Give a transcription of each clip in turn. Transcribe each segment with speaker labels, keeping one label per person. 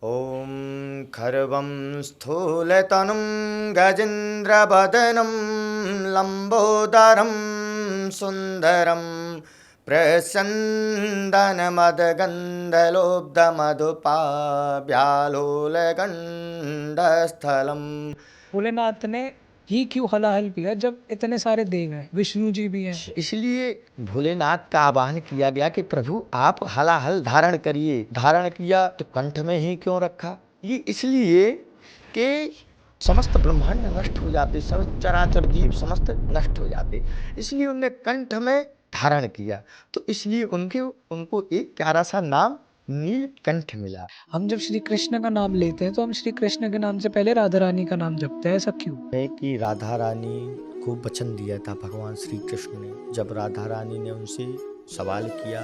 Speaker 1: ॐ खर्वं स्थूलतनुं गजेन्द्रवदनं लम्बोदरं सुन्दरं प्रस्यन्दनमदगन्धलोब्धमधुपाव्यालोलगण्डस्थलम्।
Speaker 2: भोलेनाथ ने ही क्यों हलाहल किया जब इतने सारे देव हैं, विष्णु जी भी हैं।
Speaker 1: इसलिए भोलेनाथ का आह्वान किया गया कि प्रभु आप हलाहल धारण करिए। धारण किया तो कंठ में ही क्यों रखा? ये इसलिए कि समस्त ब्रह्मांड नष्ट हो जाते, समस्त चराचर जीव समस्त नष्ट हो जाते, इसलिए उन्हें कंठ में धारण किया। तो इसलिए उनको एक प्यारा सा नाम नीलकंठ मिला।
Speaker 2: हम जब श्री कृष्ण का नाम लेते हैं तो हम श्री कृष्ण के नाम से पहले राधा रानी का नाम जपते हैं, ऐसा क्यों?
Speaker 1: है कि राधा रानी को वचन दिया था भगवान श्री कृष्ण ने। जब राधा रानी ने उनसे सवाल किया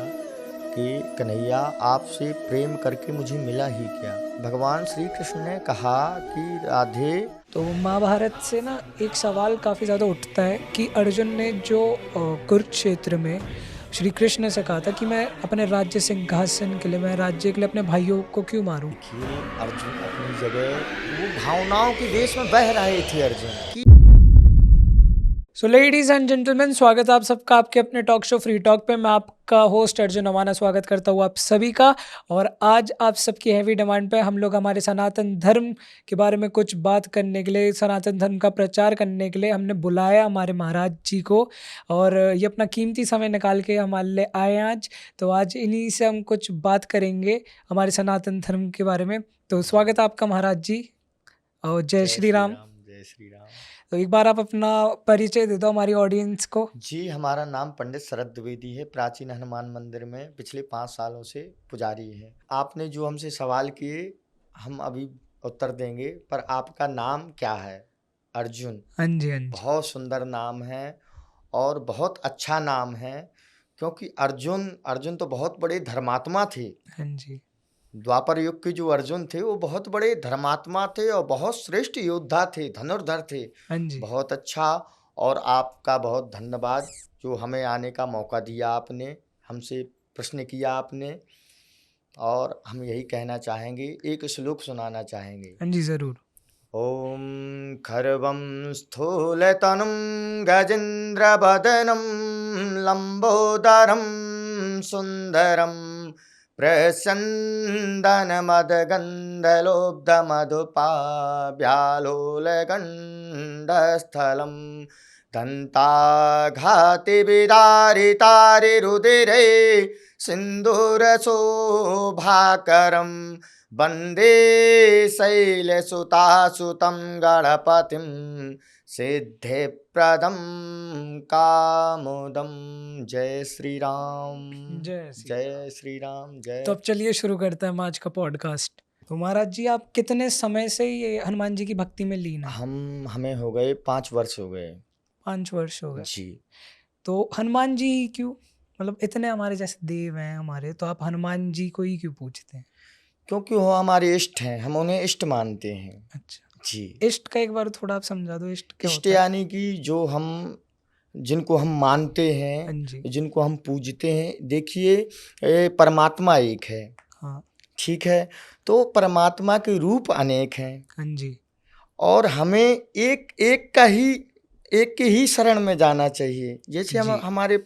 Speaker 1: कि कन्हैया आपसे प्रेम करके मुझे मिला ही क्या, भगवान श्री कृष्ण ने कहा कि राधे।
Speaker 2: तो महाभारत से ना एक सवाल काफ़ी ज़्यादा उठता है कि अर्जुन ने जो कुरुक्षेत्र में श्री कृष्ण से कहा था कि मैं अपने राज्य सिंहासन के लिए, मैं राज्य के लिए अपने भाइयों को क्यों मारूं?
Speaker 1: देखिए अर्जुन अपनी जगह वो भावनाओं के देश में बह रहे थे Arjun.
Speaker 2: So ladies and gentleman, स्वागत है आप सबका आपके अपने टॉक शो फ्री टॉक पे। मैं आपका होस्ट अर्जुन अमाना स्वागत करता हूँ आप सभी का। और आज आप सबकी हैवी डिमांड पे हम लोग हमारे सनातन धर्म के बारे में कुछ बात करने के लिए, सनातन धर्म का प्रचार करने के लिए हमने बुलाया हमारे महाराज जी को, और ये अपना कीमती समय निकाल के हमारे लिए आए आज। तो आज इन्हीं से हम कुछ बात करेंगे हमारे सनातन धर्म के बारे में। तो स्वागत है आपका महाराज जी, और जय श्री राम।
Speaker 1: जय श्री राम।
Speaker 2: तो एक बार आप अपना परिचय दे दो हमारी ऑडियंस को।
Speaker 1: जी, हमारा नाम पंडित शरद द्विवेदी है। प्राचीन हनुमान मंदिर में पिछले 5 सालों से पुजारी है। आपने जो हमसे सवाल किए हम अभी उत्तर देंगे, पर आपका नाम क्या है? अर्जुन।
Speaker 2: हाँ जी, हाँ जी।
Speaker 1: बहुत सुंदर नाम है और बहुत अच्छा नाम है, क्योंकि अर्जुन तो बहुत बड़े धर्मात्मा थे।
Speaker 2: हाँ जी।
Speaker 1: द्वापर युग के जो अर्जुन थे वो बहुत बड़े धर्मात्मा थे और बहुत श्रेष्ठ योद्धा थे, धनुर्धर थे।
Speaker 2: हाँ जी।
Speaker 1: बहुत अच्छा। और आपका बहुत धन्यवाद जो हमें आने का मौका दिया आपने, हमसे प्रश्न किया आपने, और हम यही कहना चाहेंगे, एक श्लोक सुनाना चाहेंगे।
Speaker 2: हाँ जी, ज़रूर।
Speaker 1: ॐ खर्वं स्थूलतनुं गजेन्द्रवदनं लम्बोदरं सुन्दरं प्रस्यन्दनमदगन्धलोब्धमधुपाव्यालोलगण्डस्थलं दन्ताघातिविदारितारिरुधिरे सिन्दूरशोभाकरं वन्दे शैलसुतासुतं गणपतिं सिद्धिप्रदं कामोदं। जय श्री राम।
Speaker 2: जय श्री
Speaker 1: जय श्री राम। जय।
Speaker 2: तो अब चलिए शुरू करते हैं हम आज का पॉडकास्ट। तो महाराज जी, आप कितने समय से ये हनुमान जी की भक्ति में लीन हैं?
Speaker 1: हमें हो गए 5 वर्ष हो गए।
Speaker 2: 5 वर्ष हो गए।
Speaker 1: जी।
Speaker 2: तो हनुमान जी क्यों? मतलब इतने हमारे जैसे देव हैं हमारे, तो आप हनुमान जी को ही क्यों पूछते हैं?
Speaker 1: क्योंकि वो हमारे इष्ट हैं, हम उन्हें इष्ट मानते हैं।
Speaker 2: अच्छा,
Speaker 1: जी।
Speaker 2: इष्ट का एक बार थोड़ा आप समझा दो, इष्ट क्या
Speaker 1: इष्ट
Speaker 2: होता है?
Speaker 1: यानी कि जो हम जिनको हम मानते
Speaker 2: हाँ
Speaker 1: हैं,
Speaker 2: जी।
Speaker 1: जिनको हम पूजते हैं। देखिए परमात्मा एक है,
Speaker 2: हाँ।
Speaker 1: ठीक है, तो परमात्मा के रूप अनेक हैं
Speaker 2: हाँ जी।
Speaker 1: और हमें एक के ही शरण में जाना चाहिए। जैसे हम
Speaker 2: जी।
Speaker 1: हमारे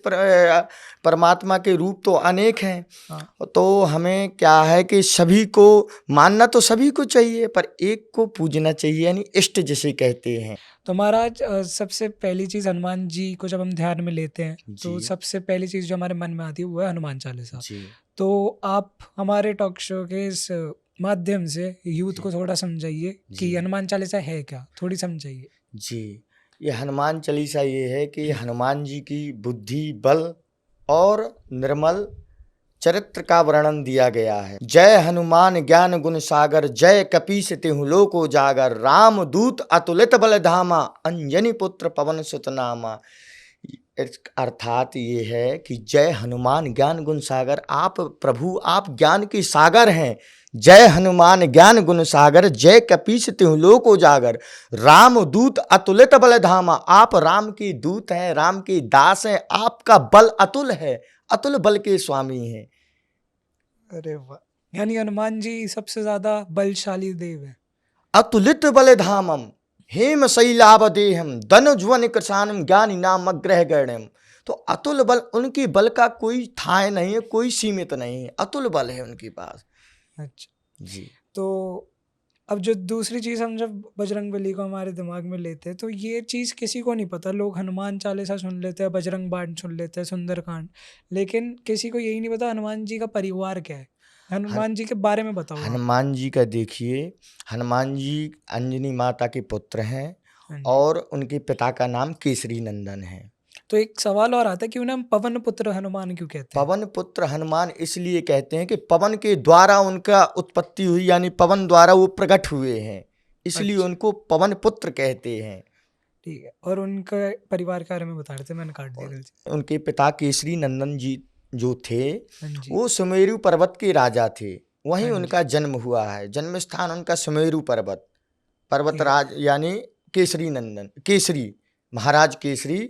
Speaker 1: परमात्मा के रूप तो अनेक हैं,
Speaker 2: हाँ।
Speaker 1: तो हमें क्या है कि सभी को मानना तो सभी को चाहिए, पर एक को पूजना चाहिए, यानी इष्ट जिसे कहते हैं।
Speaker 2: तो महाराज, सबसे पहली चीज़ हनुमान जी को जब हम ध्यान में लेते हैं तो
Speaker 1: जी।
Speaker 2: सबसे पहली चीज़ जो हमारे मन में आती है वो है हनुमान चालीसा।
Speaker 1: जी।
Speaker 2: तो आप हमारे टॉक शो के इस माध्यम से यूथ को थोड़ा समझाइए कि
Speaker 1: जी।
Speaker 2: हनुमान चालीसा है क्या, थोड़ी समझाइए।
Speaker 1: जी, ये हनुमान चालीसा ये है कि हनुमान जी की बुद्धि, बल और निर्मल चरित्र का वर्णन दिया गया है। जय हनुमान ज्ञान गुण सागर, जय कपीस तिहुँ लोक उजागर, राम दूत अतुलित बल धामा, अंजनी पुत्र पवन सुत नामा। अर्थात ये है कि जय हनुमान ज्ञान गुण सागर, आप प्रभु आप ज्ञान के सागर हैं। जय हनुमान ज्ञान गुण सागर, जय कपीस तिहुँ लोक उजागर, राम दूत अतुलित बल धामा, आप राम के दूत हैं, राम के दास हैं, आपका बल अतुल है, अतुल बल के स्वामी हैं।
Speaker 2: अरे वाह, यानी हनुमान जी सबसे ज्यादा बलशाली देव है।
Speaker 1: अतुलित बलधामम हेम शैलावदेहम धनुज्वन कृशानम ज्ञानी नाम अग्रह गण्यम। तो अतुल बल, उनकी बल का कोई थाह नहीं है, कोई सीमित नहीं है, अतुल बल है उनके पास।
Speaker 2: अच्छा,
Speaker 1: जी
Speaker 2: तो अब जो दूसरी चीज हम जब बजरंगबली को हमारे दिमाग में लेते हैं तो ये चीज किसी को नहीं पता। लोग हनुमान चालीसा सुन लेते हैं, बजरंग बाण सुन लेते हैं, सुंदरकांड, लेकिन किसी को यही नहीं पता हनुमान जी का परिवार क्या है।
Speaker 1: हन,
Speaker 2: हनुमान जी के बारे में बताओ आप।
Speaker 1: हनुमान जी का देखिए, हनुमान जी अंजनी माता के पुत्र हैं
Speaker 2: हाँ जी।
Speaker 1: और उनके पिता का नाम केसरी नंदन है।
Speaker 2: तो एक सवाल और आता है कि उन्हें हम पवन पुत्र हनुमान क्यों कहते हैं?
Speaker 1: पवन पुत्र हनुमान इसलिए कहते हैं कि पवन के द्वारा उनका उत्पत्ति हुई, यानी पवन द्वारा वो प्रकट हुए हैं, इसलिए
Speaker 2: अच्छा,
Speaker 1: उनको पवन पुत्र कहते हैं।
Speaker 2: ठीक है। और उनका परिवार के बारे में बता रहे थे, मैंने काट दिया गलती से।
Speaker 1: उनके पिता केसरी नंदन जी जो थे,
Speaker 2: हाँ जी,
Speaker 1: वो सुमेरु पर्वत के राजा थे। वहीं
Speaker 2: हाँ जी,
Speaker 1: उनका जन्म हुआ है, जन्म स्थान उनका सुमेरु पर्वत,
Speaker 2: ठीक है।
Speaker 1: पर्वतराज यानी केसरी नंदन, केसरी महाराज केसरी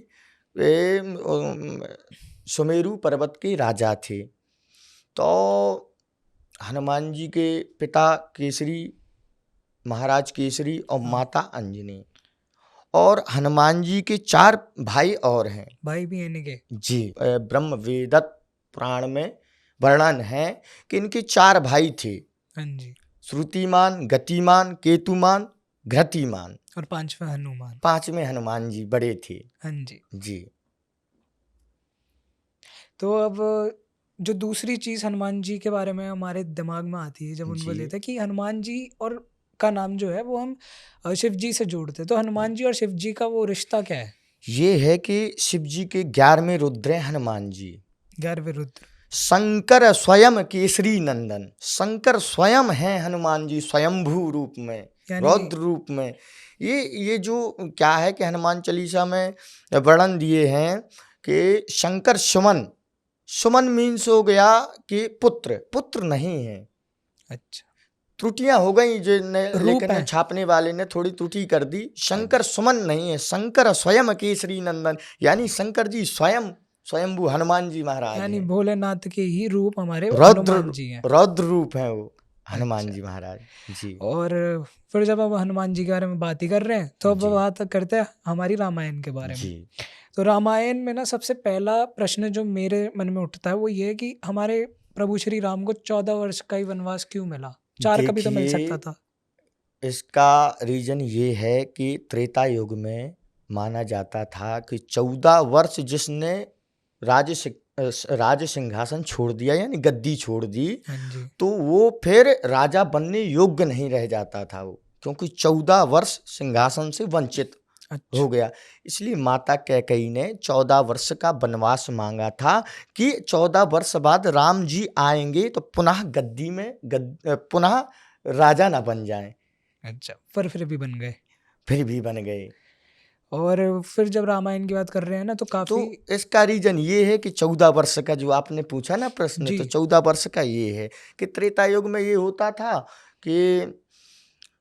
Speaker 1: सुमेरु पर्वत के राजा थे। तो हनुमान जी के पिता केसरी, महाराज केसरी और
Speaker 2: हाँ,
Speaker 1: माता अंजनी, और हनुमान जी के 4 भाई और हैं।
Speaker 2: भाई भी है इनके।
Speaker 1: जी, ब्रह्म वेदत पुराण में वर्णन है कि इनके 4 भाई थे,
Speaker 2: हाँ जी,
Speaker 1: श्रुतिमान, गतिमान, केतुमान, घृतिमान।
Speaker 2: और पांचवा हनुमान।
Speaker 1: 5वें हनुमान जी बड़े थे।
Speaker 2: हाँ जी।
Speaker 1: जी
Speaker 2: तो अब जो दूसरी चीज हनुमान जी के बारे में हमारे दिमाग में आती है जब उनको
Speaker 1: जी
Speaker 2: लेते हैं कि हनुमान जी और का नाम जो है वो हम शिव जी से जोड़ते हैं। तो हनुमान जी और शिव जी का वो रिश्ता क्या है?
Speaker 1: ये है कि शिव जी के 11वें रुद्र हैं हनुमान जी।
Speaker 2: 11वें रुद्र।
Speaker 1: शंकर स्वयं केसरी नंदन, शंकर स्वयं हैं हनुमान जी, स्वयंभू रूप में,
Speaker 2: यानी
Speaker 1: रौद्र रूप में। ये जो क्या है कि हनुमान चालीसा में वर्णन दिए हैं कि शंकर सुमन, सुमन मीन्स हो गया कि पुत्र, पुत्र नहीं है।
Speaker 2: अच्छा,
Speaker 1: त्रुटियां हो गई
Speaker 2: रूप
Speaker 1: लेकिन
Speaker 2: है।
Speaker 1: छापने वाले ने थोड़ी त्रुटि कर दी। शंकर सुमन नहीं है, शंकर स्वयं केसरी नंदन, यानी शंकर जी स्वयं स्वयंभू हनुमान जी महाराज
Speaker 2: यानी
Speaker 1: हैं।
Speaker 2: भोलेनाथ के ही रूप हमारे
Speaker 1: रौद्र,
Speaker 2: हनुमान जी हैं।
Speaker 1: रौद्र रूप है वो हनुमान
Speaker 2: अच्छा,
Speaker 1: जी महाराज। जी
Speaker 2: और फिर जब अब हनुमान जी के बारे में बात ही कर रहे हैं तो अब
Speaker 1: जी
Speaker 2: बात करते हैं हमारी रामायण के बारे में।
Speaker 1: जी
Speaker 2: तो रामायण में ना सबसे पहला प्रश्न जो मेरे मन में उठता है वो ये है कि हमारे प्रभु श्री राम को 14 वर्ष का ही वनवास क्यों मिला? 4 का भी तो मिल सकता
Speaker 1: देखिए,
Speaker 2: था।
Speaker 1: इसका रीजन ये है कि त्रेता युग में माना जाता था कि 14 वर्ष जिसने राज सिंहासन छोड़ दिया, यानी गद्दी छोड़ दी,
Speaker 2: हाँ जी,
Speaker 1: तो वो फिर राजा बनने योग्य नहीं रह जाता था वो, क्योंकि 14 वर्ष सिंहासन से वंचित
Speaker 2: अच्छा,
Speaker 1: हो गया। इसलिए माता कैकेयी ने 14 वर्ष का वनवास मांगा था कि 14 वर्ष बाद राम जी आएंगे तो पुनः गद्दी में पुनः राजा ना बन जाएं।
Speaker 2: अच्छा, पर फिर भी बन गए।
Speaker 1: फिर भी बन गए।
Speaker 2: और फिर जब रामायण की बात कर रहे हैं ना तो
Speaker 1: तो
Speaker 2: काफी
Speaker 1: इसका रीजन ये है कि 14 वर्ष का जो आपने पूछा ना प्रश्न,
Speaker 2: जी,
Speaker 1: तो 14 वर्ष का ये है कि त्रेता युग में ये होता था कि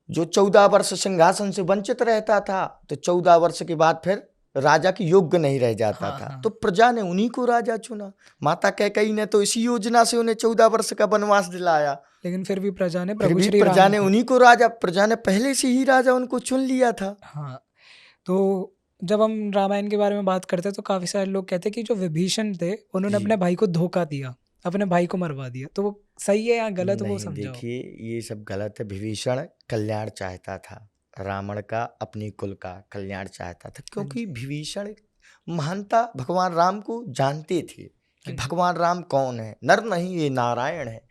Speaker 1: जो 14 वर्ष सिंहासन से वंचित रहता था तो 14 वर्ष के बाद फिर राजा की योग्य नहीं रह जाता
Speaker 2: हाँ,
Speaker 1: था,
Speaker 2: हाँ।
Speaker 1: तो प्रजा ने उन्हीं को राजा चुना। माता कैकेयी ने तो इसी योजना से उन्हें 14 वर्ष का वनवास दिलाया।
Speaker 2: लेकिन फिर भी प्रजा ने
Speaker 1: फिर
Speaker 2: प्रभु
Speaker 1: भी
Speaker 2: श्री
Speaker 1: प्रजा
Speaker 2: राम
Speaker 1: ने
Speaker 2: को।
Speaker 1: उन्हीं को राजा, प्रजा ने पहले से ही राजा उनको चुन लिया था।
Speaker 2: हाँ, तो जब हम रामायण के बारे में बात करते हैं तो काफी सारे लोग कहते हैं कि जो विभीषण थे उन्होंने
Speaker 1: जी
Speaker 2: अपने भाई को धोखा दिया, अपने भाई को मरवा दिया। तो वो सही है या गलत, वो
Speaker 1: नहीं,
Speaker 2: समझाओ।
Speaker 1: देखिए ये सब गलत है। विभीषण कल्याण चाहता था, रावण का, अपने कुल का कल्याण चाहता था,
Speaker 2: हाँ
Speaker 1: क्योंकि
Speaker 2: जी,
Speaker 1: विभीषण महानता भगवान राम को जानते थे कि
Speaker 2: हाँ जी,
Speaker 1: भगवान राम कौन है, नर नहीं ये नारायण है,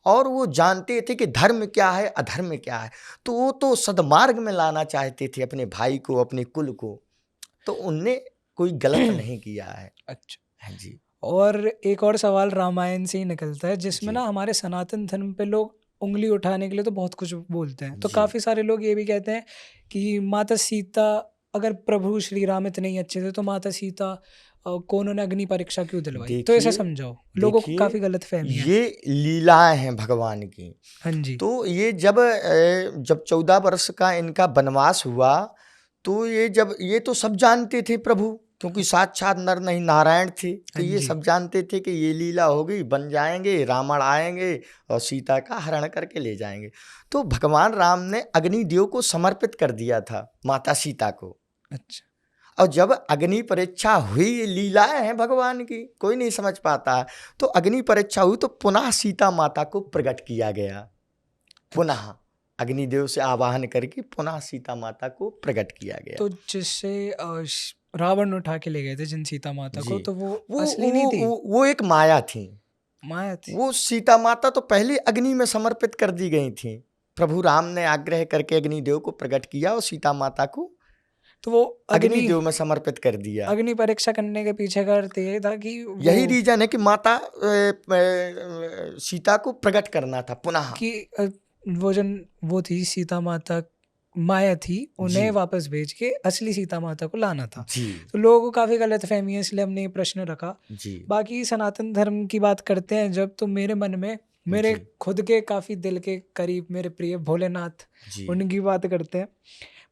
Speaker 1: और वो जानते थे कि धर्म क्या है, अधर्म क्या है। तो वो तो सद्मार्ग में लाना चाहते थे अपने भाई को, अपने कुल को, तो उनने कोई गलत नहीं किया है।
Speaker 2: अच्छा।
Speaker 1: हाँ जी
Speaker 2: और एक और सवाल रामायण से ही निकलता है जिसमें
Speaker 1: जी
Speaker 2: ना हमारे सनातन धर्म पे लोग उंगली उठाने के लिए तो बहुत कुछ बोलते हैं। तो
Speaker 1: जी
Speaker 2: काफी सारे लोग ये भी कहते हैं कि माता सीता, अगर प्रभु श्री राम इतने ही अच्छे थे तो माता सीता को उन्होंने अग्नि परीक्षा क्यों दिलवाई? तो ऐसा
Speaker 1: देखिए,
Speaker 2: समझाओ, लोगों को काफी गलत फहमी है।
Speaker 1: ये लीलाएं हैं भगवान की।
Speaker 2: हाँ जी,
Speaker 1: तो ये जब 14 वर्ष का इनका वनवास हुआ, तो ये जब ये तो सब जानते थे प्रभु क्योंकि साक्षात नर नहीं नारायण थे, तो
Speaker 2: हाँ
Speaker 1: ये
Speaker 2: जी।
Speaker 1: सब जानते थे कि ये लीला होगी, बन जाएंगे, रावण आएंगे और सीता का हरण करके ले जाएंगे। तो भगवान राम ने अग्निदेव को समर्पित कर दिया था माता सीता को।
Speaker 2: अच्छा,
Speaker 1: और जब अग्नि परीक्षा हुई, ये लीलाएं हैं भगवान की, कोई नहीं समझ पाता है। तो अग्नि परीक्षा हुई तो पुनः सीता माता को प्रकट किया गया, पुनः अग्निदेव से आवाहन करके पुनः सीता माता को प्रकट किया गया।
Speaker 2: तो जिससे रावण उठा के ले गए थे जिन सीता माता को,
Speaker 1: जी,
Speaker 2: तो वो
Speaker 1: वो
Speaker 2: असली नहीं थी,
Speaker 1: वो एक माया थी।
Speaker 2: माया थी।
Speaker 1: वो सीता माता तो पहले अग्नि में समर्पित कर दी गई थी। प्रभु राम ने आग्रह करके अग्निदेव को प्रकट किया और सीता माता को
Speaker 2: तो वो
Speaker 1: अग्निदेव में समर्पित कर दिया।
Speaker 2: अग्नि परीक्षा करने के पीछे का अर्थ ये था कि
Speaker 1: यही
Speaker 2: वो
Speaker 1: रीजन है कि माता सीता को प्रकट करना था पुनः।
Speaker 2: कि वो थी सीता माता, माया थी, उन्हें
Speaker 1: जी
Speaker 2: वापस भेज के असली सीता माता को लाना था।
Speaker 1: जी
Speaker 2: तो लोगों को काफी गलतफहमी है, इसलिए हमने ये प्रश्न रखा।
Speaker 1: जी
Speaker 2: बाकी सनातन धर्म की बात करते हैं जब, तो मेरे मन में मेरे
Speaker 1: जी
Speaker 2: खुद के काफी दिल के करीब मेरे प्रिय भोलेनाथ,
Speaker 1: जी
Speaker 2: उनकी बात करते हैं।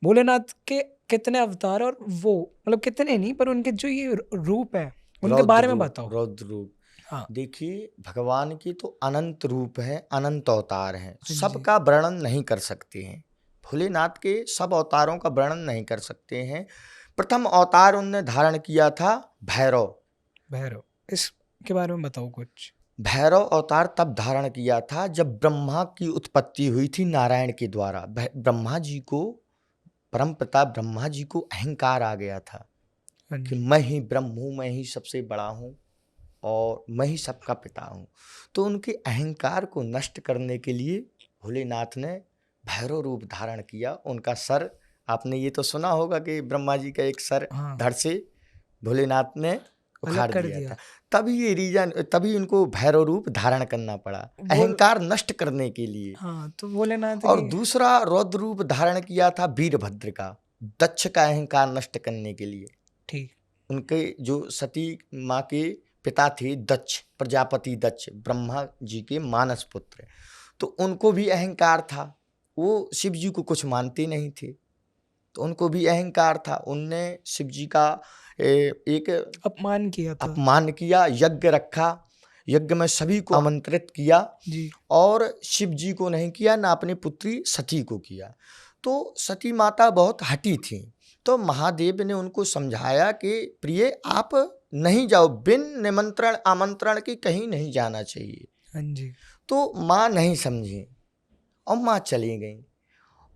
Speaker 2: भोलेनाथ के कितने अवतार, और वो मतलब कितने नहीं, पर उनके जो ये रूप है उनके
Speaker 1: रौद्र
Speaker 2: बारे में
Speaker 1: रूप,
Speaker 2: बताओ।
Speaker 1: रौद्र रूप।
Speaker 2: हाँ
Speaker 1: देखिए भगवान की तो अनंत रूप है, अनंत अवतार हैं,
Speaker 2: हाँ जी।
Speaker 1: सबका वर्णन नहीं कर सकते हैं। भोलेनाथ के सब अवतारों का वर्णन नहीं कर सकते हैं। प्रथम अवतार उनने धारण किया था भैरव।
Speaker 2: भैरव, इसके बारे में बताओ कुछ।
Speaker 1: भैरव अवतार तब धारण किया था जब ब्रह्मा की उत्पत्ति हुई थी नारायण के द्वारा। ब्रह्मा जी को, परमपिता ब्रह्मा जी को अहंकार आ गया था
Speaker 2: हाँ
Speaker 1: कि
Speaker 2: जी।
Speaker 1: मैं ही ब्रह्म हूँ, मैं ही सबसे बड़ा हूँ और मैं ही सबका पिता हूँ। तो उनके अहंकार को नष्ट करने के लिए भोलेनाथ ने भैरव रूप धारण किया। उनका सर, आपने ये तो सुना होगा कि ब्रह्मा जी का एक सर
Speaker 2: हाँ,
Speaker 1: धड़ से भोलेनाथ ने उखाड़
Speaker 2: अलग कर
Speaker 1: दिया
Speaker 2: दिया।
Speaker 1: था। तभी ये रीजन, तभी उनको भैरव रूप धारण करना पड़ा,
Speaker 2: बोल
Speaker 1: अहंकार नष्ट करने के लिए।
Speaker 2: हाँ, तो भोलेनाथ
Speaker 1: और
Speaker 2: की
Speaker 1: दूसरा रौद्र रूप धारण किया था वीरभद्र का, दक्ष का अहंकार नष्ट करने के लिए।
Speaker 2: ठीक।
Speaker 1: उनके जो सती माँ के पिता थे दक्ष, प्रजापति दक्ष, ब्रह्मा जी के मानस पुत्र, तो उनको भी अहंकार था। वो शिव जी को कुछ मानते नहीं थे, तो उनको भी अहंकार था। उनने शिव जी का एक
Speaker 2: अपमान किया था।
Speaker 1: अपमान किया, यज्ञ रखा, यज्ञ में सभी को आमंत्रित किया
Speaker 2: जी।
Speaker 1: और शिव जी को नहीं किया, ना अपनी पुत्री सती को किया। तो सती माता बहुत हठी थी, तो महादेव ने उनको समझाया कि प्रिय आप नहीं जाओ, बिन निमंत्रण आमंत्रण के कहीं नहीं जाना चाहिए।
Speaker 2: हाँ जी।
Speaker 1: तो माँ नहीं समझी और माँ चली गई,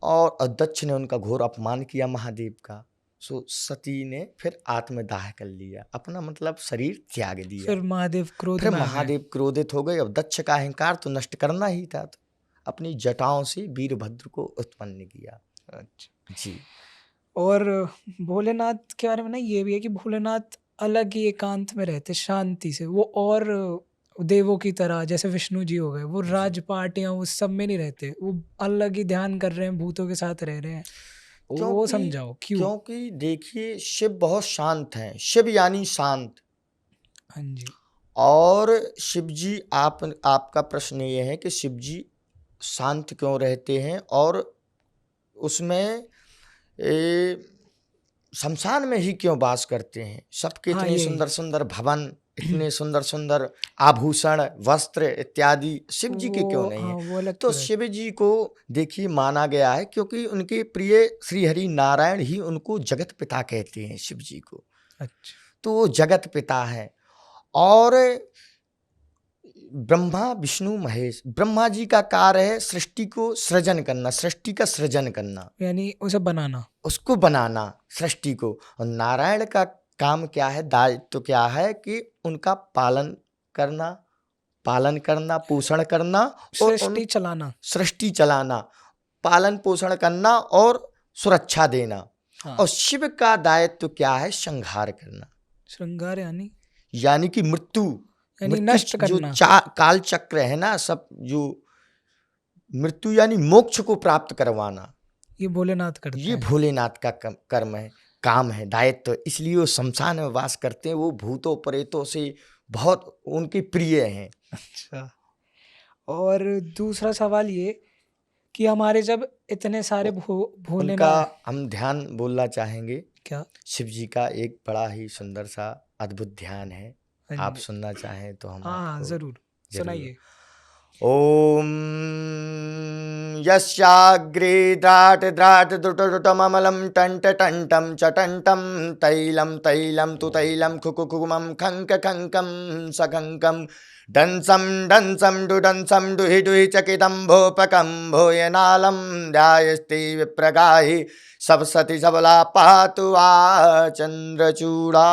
Speaker 1: और दक्ष ने उनका घोर अपमान किया महादेव का। सो सती ने फिर आत्मदाह कर लिया, अपना मतलब शरीर त्याग दिया।
Speaker 2: फिर महादेव क्रोध
Speaker 1: फिर
Speaker 2: में आ गए।
Speaker 1: महादेव क्रोधित हो गए। अब दक्ष का अहंकार तो नष्ट करना ही था, तो अपनी जटाओं से वीरभद्र को उत्पन्न किया।
Speaker 2: अच्छा।
Speaker 1: जी
Speaker 2: और भोलेनाथ के बारे में ना ये भी है कि भोलेनाथ अलग ही एकांत में रहते, शांति से। वो और देवों की तरह, जैसे विष्णु जी हो गए, वो
Speaker 1: जी।
Speaker 2: राजपाट या उस सब में नहीं रहते, वो अलग ही ध्यान कर रहे हैं, भूतों के साथ रह रहे हैं। वो समझाओ क्यों।
Speaker 1: क्योंकि देखिए शिव बहुत शांत हैं, शिव यानी शांत।
Speaker 2: हाँ जी।
Speaker 1: और शिव जी, आपका प्रश्न ये है कि शिव जी शांत क्यों रहते हैं और उसमें शमशान में ही क्यों वास करते हैं। सबके
Speaker 2: हाँ,
Speaker 1: इतने
Speaker 2: यही।
Speaker 1: सुंदर सुंदर भवन, इतने सुंदर सुंदर आभूषण, वस्त्र इत्यादि शिव जी के क्यों नहीं
Speaker 2: हाँ,
Speaker 1: है।
Speaker 2: वो अलग
Speaker 1: तो
Speaker 2: क्यों रहते।
Speaker 1: शिव जी को देखिए माना गया है क्योंकि उनके प्रिय श्री हरि नारायण ही उनको जगत पिता कहते हैं, शिव जी को।
Speaker 2: अच्छा।
Speaker 1: तो वो जगत पिता है। और ब्रह्मा विष्णु महेश, ब्रह्मा जी का कार्य है सृष्टि को सृजन करना, सृष्टि का सृजन करना,
Speaker 2: यानी उसे बनाना।
Speaker 1: उसको बनाना, सृष्टि को। और नारायण का काम क्या है, दायित्व क्या है कि उनका पालन करना, पोषण करना और
Speaker 2: सृष्टि चलाना।
Speaker 1: सृष्टि चलाना, पालन पोषण करना और सुरक्षा देना।
Speaker 2: हाँ।
Speaker 1: और शिव का दायित्व क्या है, संहार करना,
Speaker 2: श्रृंगार
Speaker 1: यानी कि मृत्यु,
Speaker 2: यानी नष्ट
Speaker 1: जो
Speaker 2: करना।
Speaker 1: काल चक्र है ना, सब जो मृत्यु यानी मोक्ष को प्राप्त करवाना,
Speaker 2: ये भोलेनाथ करते
Speaker 1: ये
Speaker 2: हैं।
Speaker 1: भोलेनाथ का कर्म है, काम है, दायित्व। इसलिए वो शमशान में वास करते हैं। वो भूतों प्रेतों से बहुत उनके प्रिय हैं।
Speaker 2: अच्छा। और दूसरा सवाल ये कि हमारे जब इतने सारे
Speaker 1: उनका
Speaker 2: भोलेनाथ।
Speaker 1: हम ध्यान बोलना चाहेंगे
Speaker 2: क्या?
Speaker 1: शिव जी का एक बड़ा ही सुंदर सा अद्भुत ध्यान है।
Speaker 2: हाँ
Speaker 1: आप
Speaker 2: जी।
Speaker 1: सुनना चाहें तो हम
Speaker 2: हाँ, हाँ,
Speaker 1: आपको
Speaker 2: ज़रूर,
Speaker 1: जरूर।
Speaker 2: सुनाइए।
Speaker 1: ओम यस्याग्रे द्राट द्राट द्रुटमलम टंट टंटम चटंटम तैलम तैलम तु तैलम खुकुकुमम खंक खंकम सखंकम डंसम डंसम डुडंसम डुहि डुहि चकितम भोपकम भोयनालम ध्यायस्ते विप्रगाहि सबसति सबला पातु आ चंद्रचूड़ा।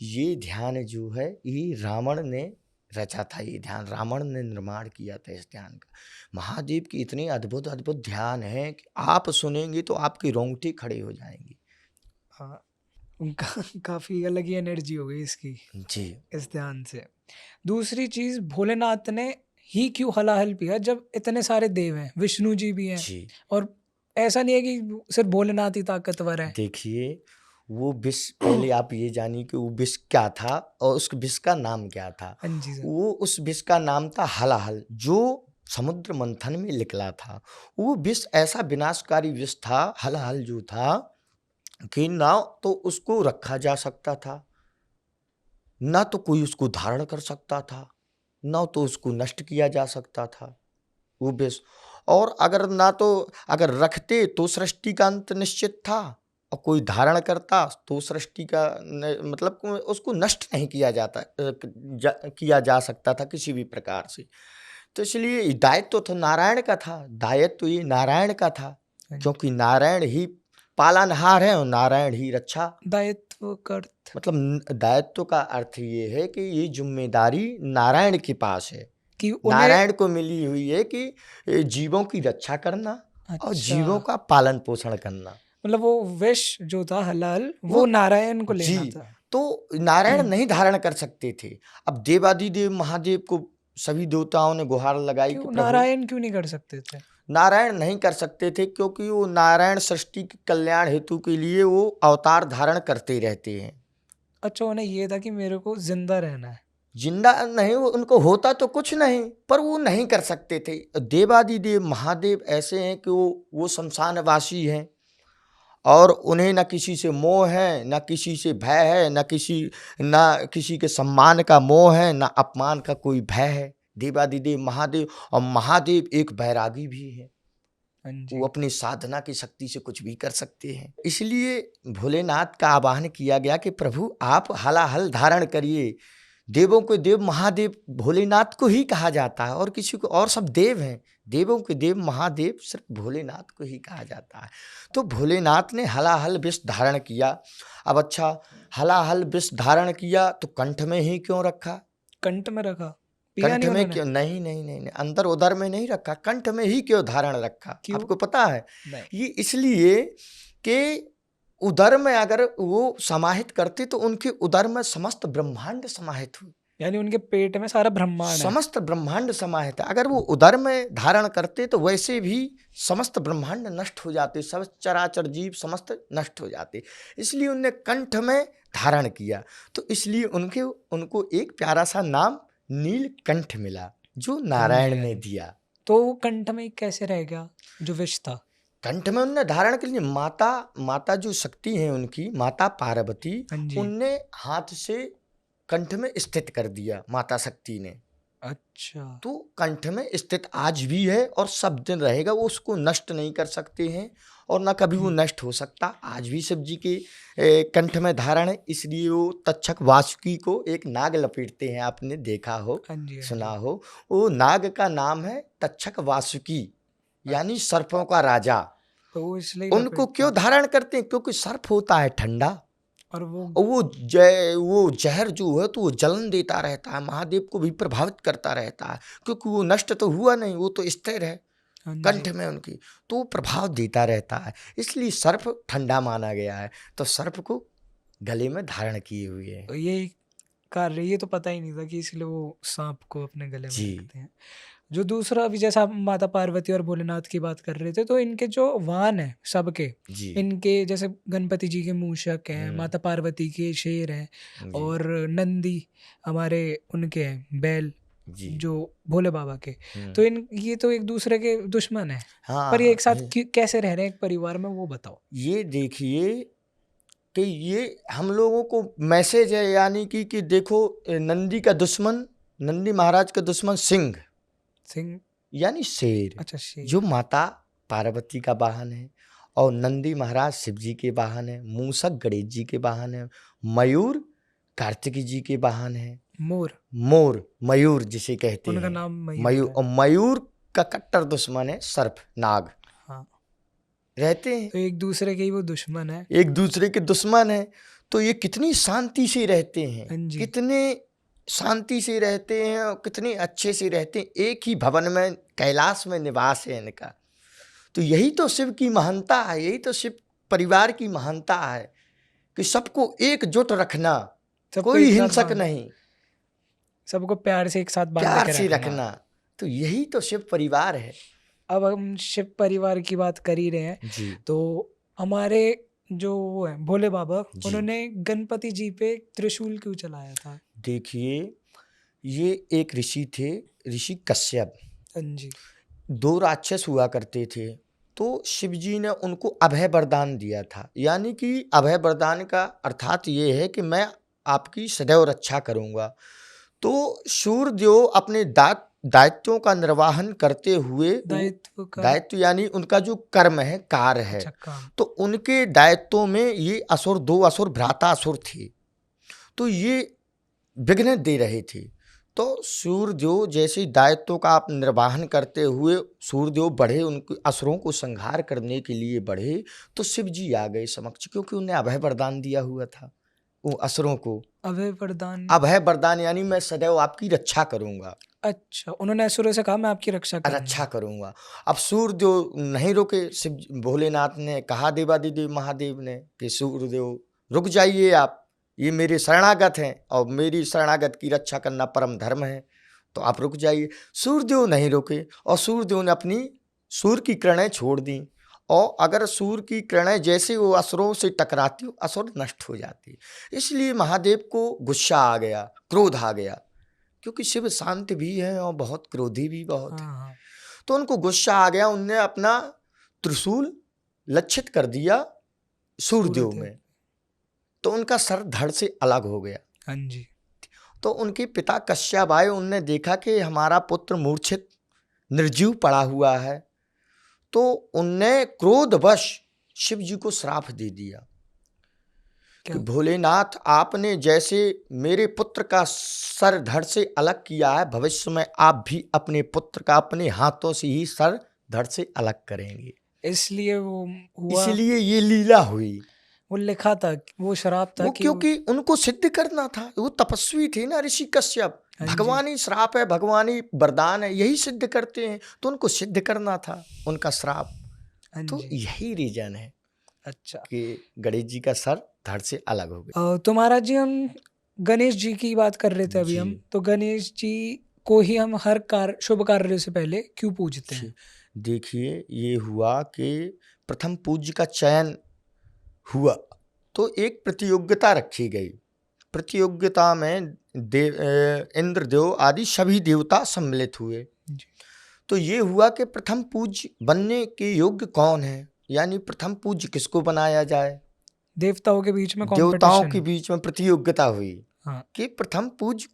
Speaker 1: ये ध्यान जो है ये रावण ने रचा था। ये ध्यान रावण ने निर्माण किया था। इस ध्यान का महादेव की इतनी अद्भुत अद्भुत ध्यान है कि आप सुनेंगे तो आपकी रोंगटे खड़े हो जाएंगी।
Speaker 2: हाँ, काफ़ी अलग ही एनर्जी हो गई इसकी,
Speaker 1: जी
Speaker 2: इस ध्यान से। दूसरी चीज़, भोलेनाथ ने ही क्यों हलाहल पिया जब इतने सारे देव हैं, विष्णु जी भी हैं,
Speaker 1: जी
Speaker 2: और ऐसा नहीं है कि सिर्फ भोलेनाथ ही ताकतवर है।
Speaker 1: देखिए वो विष पहले आप ये जानिए कि वो विष क्या था और उस विष का नाम क्या था।
Speaker 2: हाँ जी सर।
Speaker 1: वो उस विष का नाम था हलाहल, जो समुद्र मंथन में निकला था। वो विष ऐसा विनाशकारी विष था, हलाहल जो था, कि ना तो उसको रखा जा सकता था, ना तो कोई उसको धारण कर सकता था, ना तो उसको नष्ट किया जा सकता था वो विष। और अगर ना तो अगर रखते तो सृष्टि का अंत निश्चित था, और कोई धारण करता तो सृष्टि का मतलब उसको नष्ट नहीं किया किया जा सकता था किसी भी प्रकार से। तो इसलिए दायित्व तो नारायण का था, दायित्व ये नारायण का था,
Speaker 2: हाँ जी।
Speaker 1: क्योंकि नारायण ही पालनहार है और नारायण ही रक्षा।
Speaker 2: दायित्व का अर्थ?
Speaker 1: मतलब दायित्व का अर्थ ये है कि ये जिम्मेदारी नारायण के पास है,
Speaker 2: कि उन्हें,
Speaker 1: नारायण को मिली हुई है कि जीवों की रक्षा करना और जीवों
Speaker 2: अच्छा,
Speaker 1: का पालन पोषण करना।
Speaker 2: मतलब वो विष जो था हलाल,
Speaker 1: वो
Speaker 2: वो नारायण को लेना
Speaker 1: जी,
Speaker 2: था।
Speaker 1: तो नारायण नहीं धारण कर सकते थे। अब देवादिदेव महादेव को सभी देवताओं ने गुहार लगाई कि
Speaker 2: क्यों
Speaker 1: प्रभु।
Speaker 2: नारायण क्यों नहीं कर सकते थे?
Speaker 1: नारायण नहीं कर सकते थे क्योंकि वो नारायण सृष्टि के कल्याण हेतु के लिए वो अवतार धारण करते रहते हैं।
Speaker 2: अच्छा, उन्हें ये था कि मेरे को जिंदा रहना है।
Speaker 1: जिंदा नहीं, वो उनको होता तो कुछ नहीं, पर वो नहीं कर सकते थे। देवादिदेव महादेव ऐसे हैं कि वो शमशानवासी हैं, और उन्हें न किसी से मोह है, न किसी से भय है, न किसी के सम्मान का मोह है, न अपमान का कोई भय है। देवादिदेव महादेव, और महादेव एक बैरागी भी है।
Speaker 2: हाँ जी।
Speaker 1: वो अपनी साधना की शक्ति से कुछ भी कर सकते हैं। इसलिए भोलेनाथ का आवाहन किया गया कि प्रभु आप हलाहल धारण करिए। देवों के देव महादेव भोलेनाथ को ही कहा जाता है, और किसी को, और सब देव हैं। देवों के देव महादेव सिर्फ भोलेनाथ को ही कहा जाता है। तो भोलेनाथ ने हलाहल विष धारण किया। अब अच्छा, हलाहल विष धारण किया तो कंठ में ही क्यों रखा?
Speaker 2: कंठ में रखा? पिया
Speaker 1: कंठ
Speaker 2: नहीं
Speaker 1: में
Speaker 2: उन्होंने?
Speaker 1: क्यों? नहीं नहीं नहीं नहीं, अंदर उदर में नहीं रखा, कंठ में ही क्यों धारण रखा?
Speaker 2: क्यों?
Speaker 1: आपको पता है?
Speaker 2: नहीं।
Speaker 1: ये इसलिए कि उदर में अगर वो समाहित करते तो उनके उदर में समस्त ब्रह्मांड समाहित हुए।
Speaker 2: यानी उनके पेट में सारा ब्रह्मांड है।
Speaker 1: समस्त ब्रह्मांड समाहित है। अगर वो उदर में धारण करते तो वैसे भी समस्त ब्रह्मांड नष्ट हो जाते, सब चराचर जीव समस्त नष्ट हो जाते। इसलिए उनने कंठ में धारण किया, तो इसलिए उनको एक प्यारा सा नाम नीलकंठ मिला, जो नारायण
Speaker 2: हाँ
Speaker 1: ने
Speaker 2: जी।
Speaker 1: दिया।
Speaker 2: तो वो कंठ में कैसे रह गया जो विष था?
Speaker 1: कंठ में उनने धारण के लिए माता जो शक्ति है उनकी, माता पार्वती,
Speaker 2: हाँ जी।
Speaker 1: उनने हाथ से कंठ में स्थित कर दिया, माता शक्ति ने।
Speaker 2: अच्छा।
Speaker 1: तो कंठ में स्थित आज भी है और सब दिन रहेगा। वो उसको नष्ट नहीं कर सकते हैं, और ना कभी वो नष्ट हो सकता। आज भी शिव जी के कंठ में धारण है। इसलिए वो तक्षक वासुकी को एक नाग लपेटते हैं, आपने देखा हो,
Speaker 2: हाँ जी, हाँ
Speaker 1: सुना
Speaker 2: जी।
Speaker 1: हो। वो नाग का नाम है तक्षक वासुकी, यानी सर्पों का राजा।
Speaker 2: तो वो इसलिए
Speaker 1: उनको
Speaker 2: लपेटते
Speaker 1: क्यों
Speaker 2: हैं।
Speaker 1: क्यों करते हैं? क्योंकि सर्प होता है ठंडा,
Speaker 2: और वो,
Speaker 1: और वो जहर जो है तो वो जलन देता रहता है, महादेव को भी प्रभावित करता रहता है, क्योंकि वो नष्ट तो हुआ नहीं, वो तो स्थिर है
Speaker 2: हाँ
Speaker 1: कंठ
Speaker 2: जी,
Speaker 1: में उनकी, तो वो प्रभाव देता रहता है। इसलिए सर्प ठंडा माना गया है, तो सर्प को गले में धारण किए हुए है।
Speaker 2: तो यही कार्य, ये तो पता ही नहीं था कि इसलिए वो सांप को अपने गले में
Speaker 1: जी
Speaker 2: रखते हैं। जो दूसरा, अभी जैसा आप माता पार्वती और भोलेनाथ की बात कर रहे थे, तो इनके जो वाहन है सबके,
Speaker 1: जी
Speaker 2: इनके जैसे गणपति जी के मूषक हैं, माता पार्वती के शेर हैं,
Speaker 1: जी
Speaker 2: और नंदी हमारे उनके हैं बैल,
Speaker 1: जी
Speaker 2: जो भोले बाबा के। तो ये तो एक दूसरे के दुश्मन है, पर ये
Speaker 1: हाँ
Speaker 2: एक साथ कैसे रह रहे हैं एक परिवार में, वो बताओ।
Speaker 1: ये देखिए, कि ये हम लोगों को मैसेज है, यानी कि देखो, नंदी महाराज का दुश्मन सिंह
Speaker 2: सिंह,
Speaker 1: यानी शेर,
Speaker 2: अच्छा शेर,
Speaker 1: जो माता पार्वती का वाहन है, और नंदी महाराज शिव जी के वाहन है, मूषक गणेश जी के वाहन है, मयूर कार्तिक जी के वाहन है,
Speaker 2: मोर,
Speaker 1: मयूर जिसे कहते
Speaker 2: उनका
Speaker 1: हैं
Speaker 2: नाम
Speaker 1: मयूर,
Speaker 2: मयूर है।
Speaker 1: और मयूर का कट्टर दुश्मन है सर्प, नाग
Speaker 2: हाँ,
Speaker 1: रहते हैं,
Speaker 2: तो एक दूसरे के ही वो दुश्मन है।
Speaker 1: एक दूसरे के दुश्मन है। तो ये कितनी शांति से रहते हैं,
Speaker 2: हाँ जी।
Speaker 1: कितने शांति से रहते हैं और कितने अच्छे से रहते हैं। एक ही भवन में, कैलाश में निवास है इनका। तो यही तो शिव की महानता है, यही तो शिव परिवार की महानता है कि सबको एकजुट रखना,
Speaker 2: सबको
Speaker 1: कोई
Speaker 2: एक साथ
Speaker 1: हिंसक
Speaker 2: बांध-
Speaker 1: नहीं,
Speaker 2: सबको प्यार से एक साथ बांध
Speaker 1: प्यार
Speaker 2: के
Speaker 1: से
Speaker 2: रखना।
Speaker 1: रखना। तो यही तो शिव परिवार है
Speaker 2: अब हम शिव परिवार की बात कर ही रहे हैं,
Speaker 1: जी।
Speaker 2: तो हमारे जो वो है भोले बाबा,
Speaker 1: जी।
Speaker 2: उन्होंने गणपति जी पे त्रिशूल क्यों चलाया था?
Speaker 1: देखिए, ये एक ऋषि थे, ऋषि कश्यप।
Speaker 2: हाँ जी।
Speaker 1: 2 राक्षस हुआ करते थे, तो शिव जी ने उनको अभय वरदान दिया था। यानी कि अभय वरदान का अर्थात ये है कि मैं आपकी सदैव रक्षा करूँगा। तो सूर्यदेव अपने दायित्वों का निर्वहन करते हुए, दायित्व यानी उनका जो कर्म है, कार्य है,
Speaker 2: अच्छा काम।
Speaker 1: तो उनके दायित्वों में ये असुर, 2 असुर भ्राता असुर थे, तो ये विघ्न दे रहे थे। तो सूर्यदेव जैसे दायित्व का आप निर्वहन करते हुए सूर्यदेव बढ़े, उनके असुरों को संहार करने के लिए बढ़े, तो शिव जी आ गए समक्ष, क्योंकि उन्हें अभय वरदान दिया हुआ था वो असुरों को।
Speaker 2: अभय वरदान,
Speaker 1: अभय वरदान यानी मैं सदैव आपकी रक्षा करूंगा,
Speaker 2: अच्छा उन्होंने असुरों से कहा मैं आपकी रक्षा
Speaker 1: रक्षा
Speaker 2: करूंगा।
Speaker 1: करूंगा। अब सूर्यदेव नहीं रुके, शिव भोलेनाथ ने कहा देवादिदेव महादेव ने कि सूर्यदेव रुक जाइए आप, ये मेरे शरणागत हैं और मेरी शरणागत की रक्षा करना परम धर्म है, तो आप रुक जाइए। सूर्यदेव नहीं रुके और सूर्यदेव ने अपनी सूर्य की किरणें छोड़ दी, और अगर सूर्य की किरणें जैसे वो असुरों से टकराती, असुर नष्ट हो जाती। इसलिए महादेव को गुस्सा आ गया, क्रोध आ गया, क्योंकि शिव शांत भी है और बहुत क्रोधी भी बहुत है।
Speaker 2: हाँ,
Speaker 1: तो उनको गुस्सा आ गया, उनने अपना त्रिशूल लक्षित कर दिया सूर्यदेव में, तो उनका सर धड़ से अलग हो गया।
Speaker 2: हाँ जी।
Speaker 1: तो उनके पिता कश्यप आए, उनने देखा कि हमारा पुत्र मूर्छित निर्जीव पड़ा हुआ है, तो उनने क्रोधवश शिव जी को श्राप दे दिया कि भोलेनाथ, आपने जैसे मेरे पुत्र का सर धड़ से अलग किया है, भविष्य में आप भी अपने पुत्र का अपने हाथों से ही सर धड़ से अलग करेंगे।
Speaker 2: इसलिए वो हुआ,
Speaker 1: इसलिए ये लीला हुई।
Speaker 2: वो लिखा था, वो शराब था
Speaker 1: वो
Speaker 2: कि
Speaker 1: क्योंकि उनको सिद्ध करना था, वो तपस्वी थे ना ऋषि कश्यप।
Speaker 2: हाँ जी।
Speaker 1: भगवानी श्राप है, भगवानी वरदान है, यही सिद्ध करते हैं, तो उनको सिद्ध करना था उनका श्राप।
Speaker 2: हाँ
Speaker 1: तो
Speaker 2: जी।
Speaker 1: यही रीजन है
Speaker 2: अच्छा,
Speaker 1: कि गणेश जी का सर धड़ से अलग हो गया।
Speaker 2: तो महाराज जी, हम गणेश जी की बात कर रहे थे अभी
Speaker 1: जी।
Speaker 2: हम, तो गणेश जी को ही हम हर कार्य, शुभ कार्य से पहले क्यों पूजते हैं?
Speaker 1: देखिए, ये हुआ कि प्रथम पूज्य का चयन हुआ, तो एक प्रतियोगिता रखी गई। प्रतियोगिता में इंद्रदेव आदि सभी देवता सम्मिलित हुए।
Speaker 2: जी।
Speaker 1: तो ये हुआ कि प्रथम पूज्य बनने के योग्य कौन है, यानी प्रथम पूज्य किसको बनाया जाए।
Speaker 2: देवताओं के बीच में
Speaker 1: देवताओं
Speaker 2: कंपटीशन।
Speaker 1: के बीच में प्रतियोगिता हुई
Speaker 2: हाँ,
Speaker 1: कि प्रथम पूज्य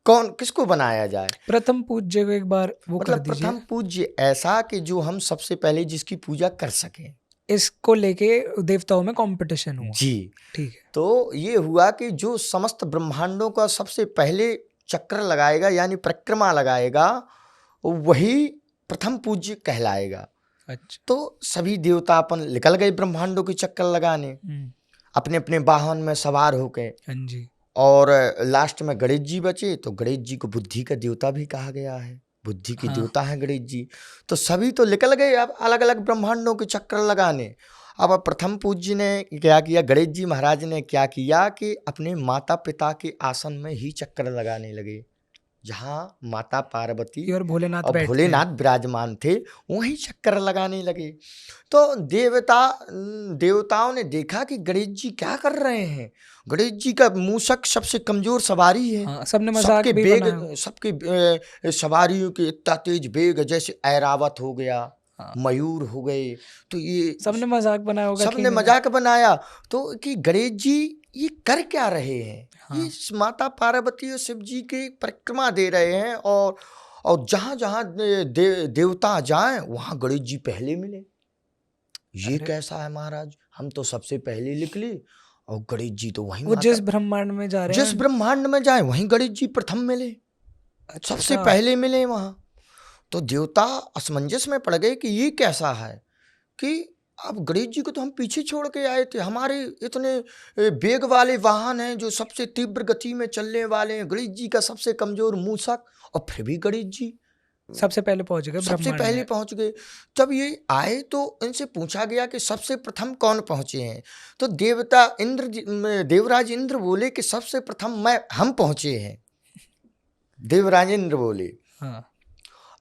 Speaker 1: कौन, किसको बनाया जाए।
Speaker 2: प्रथम पूज्य को एक बार वो कर
Speaker 1: मतलब
Speaker 2: दीजिए,
Speaker 1: प्रथम पूज्य ऐसा कि जो हम सबसे पहले जिसकी पूजा कर सकें।
Speaker 2: इसको लेके देवताओं में कंपटीशन हुआ।
Speaker 1: जी।
Speaker 2: ठीक है।
Speaker 1: तो ये हुआ कि जो समस्त ब्रह्मांडों का सबसे पहले चक्र लगाएगा, यानी परिक्रमा लगाएगा, वही प्रथम पूज्य कहलाएगा।
Speaker 2: अच्छा।
Speaker 1: तो सभी देवता अपन निकल गए ब्रह्मांडों के चक्कर लगाने, अपने अपने वाहन में सवार होके।
Speaker 2: हाँ जी।
Speaker 1: और लास्ट में गणेश जी बचे, तो गणेश जी को बुद्धि का देवता भी कहा गया है, बुद्धि के
Speaker 2: हाँ।
Speaker 1: देवता हैं गणेश जी। तो सभी तो निकल गए अब अलग अलग ब्रह्मांडों के चक्कर लगाने। अब प्रथम पूज्य ने क्या किया, गणेश जी महाराज ने क्या किया कि अपने माता पिता के आसन में ही चक्कर लगाने लगे, जहाँ माता पार्वती
Speaker 2: और भोलेनाथ
Speaker 1: और
Speaker 2: बैठते हैं।
Speaker 1: भोलेनाथ विराजमान थे, वहीं चक्कर लगाने लगे। तो देवताओं ने देखा कि गणेश जी क्या कर रहे हैं। गणेश जी का मूषक सबसे कमजोर सवारी है।
Speaker 2: हाँ, सबने मजाक भी
Speaker 1: बेग,
Speaker 2: बनाया।
Speaker 1: सबके सवारियों के इतना तेज बेग, जैसे ऐरावत हो गया,
Speaker 2: हाँ।
Speaker 1: मयूर हो गए, तो ये
Speaker 2: सबने मजाक बनाया होगा
Speaker 1: सबने
Speaker 2: कि
Speaker 1: मजाक बनाया तो कि गणेश जी ये कर क्या रहे हैं, ये
Speaker 2: हाँ।
Speaker 1: माता पार्वती और शिव जी की परिक्रमा दे रहे हैं, और जहां जहां देवता जाएं वहां गणेश जी पहले मिले। ये
Speaker 2: अरे
Speaker 1: कैसा है महाराज, हम तो सबसे पहले निकले और गणेश जी तो वहीं
Speaker 2: वो
Speaker 1: माता,
Speaker 2: जिस ब्रह्मांड में जा रहे
Speaker 1: जिस
Speaker 2: हैं।
Speaker 1: ब्रह्मांड में जाए वहीं गणेश जी प्रथम मिले, सबसे
Speaker 2: अच्छा।
Speaker 1: पहले मिले वहां। तो देवता असमंजस में पड़ गए कि ये कैसा है कि अब गणेश जी को तो हम पीछे छोड़ के आए थे, हमारे इतने वेग वाले वाहन हैं जो सबसे तीव्र गति में चलने वाले हैं, गणेश जी का सबसे कमजोर मूषक, और फिर भी गणेश जी
Speaker 2: सबसे पहले पहुंच गए
Speaker 1: सबसे
Speaker 2: ब्रह्मांड
Speaker 1: पहले
Speaker 2: में।
Speaker 1: पहुंच गए। तब ये आए तो इनसे पूछा गया कि सबसे प्रथम कौन पहुंचे हैं, तो देवराज इंद्र बोले कि सबसे प्रथम हम पहुंचे हैं, देवराज इंद्र बोले।
Speaker 2: हाँ।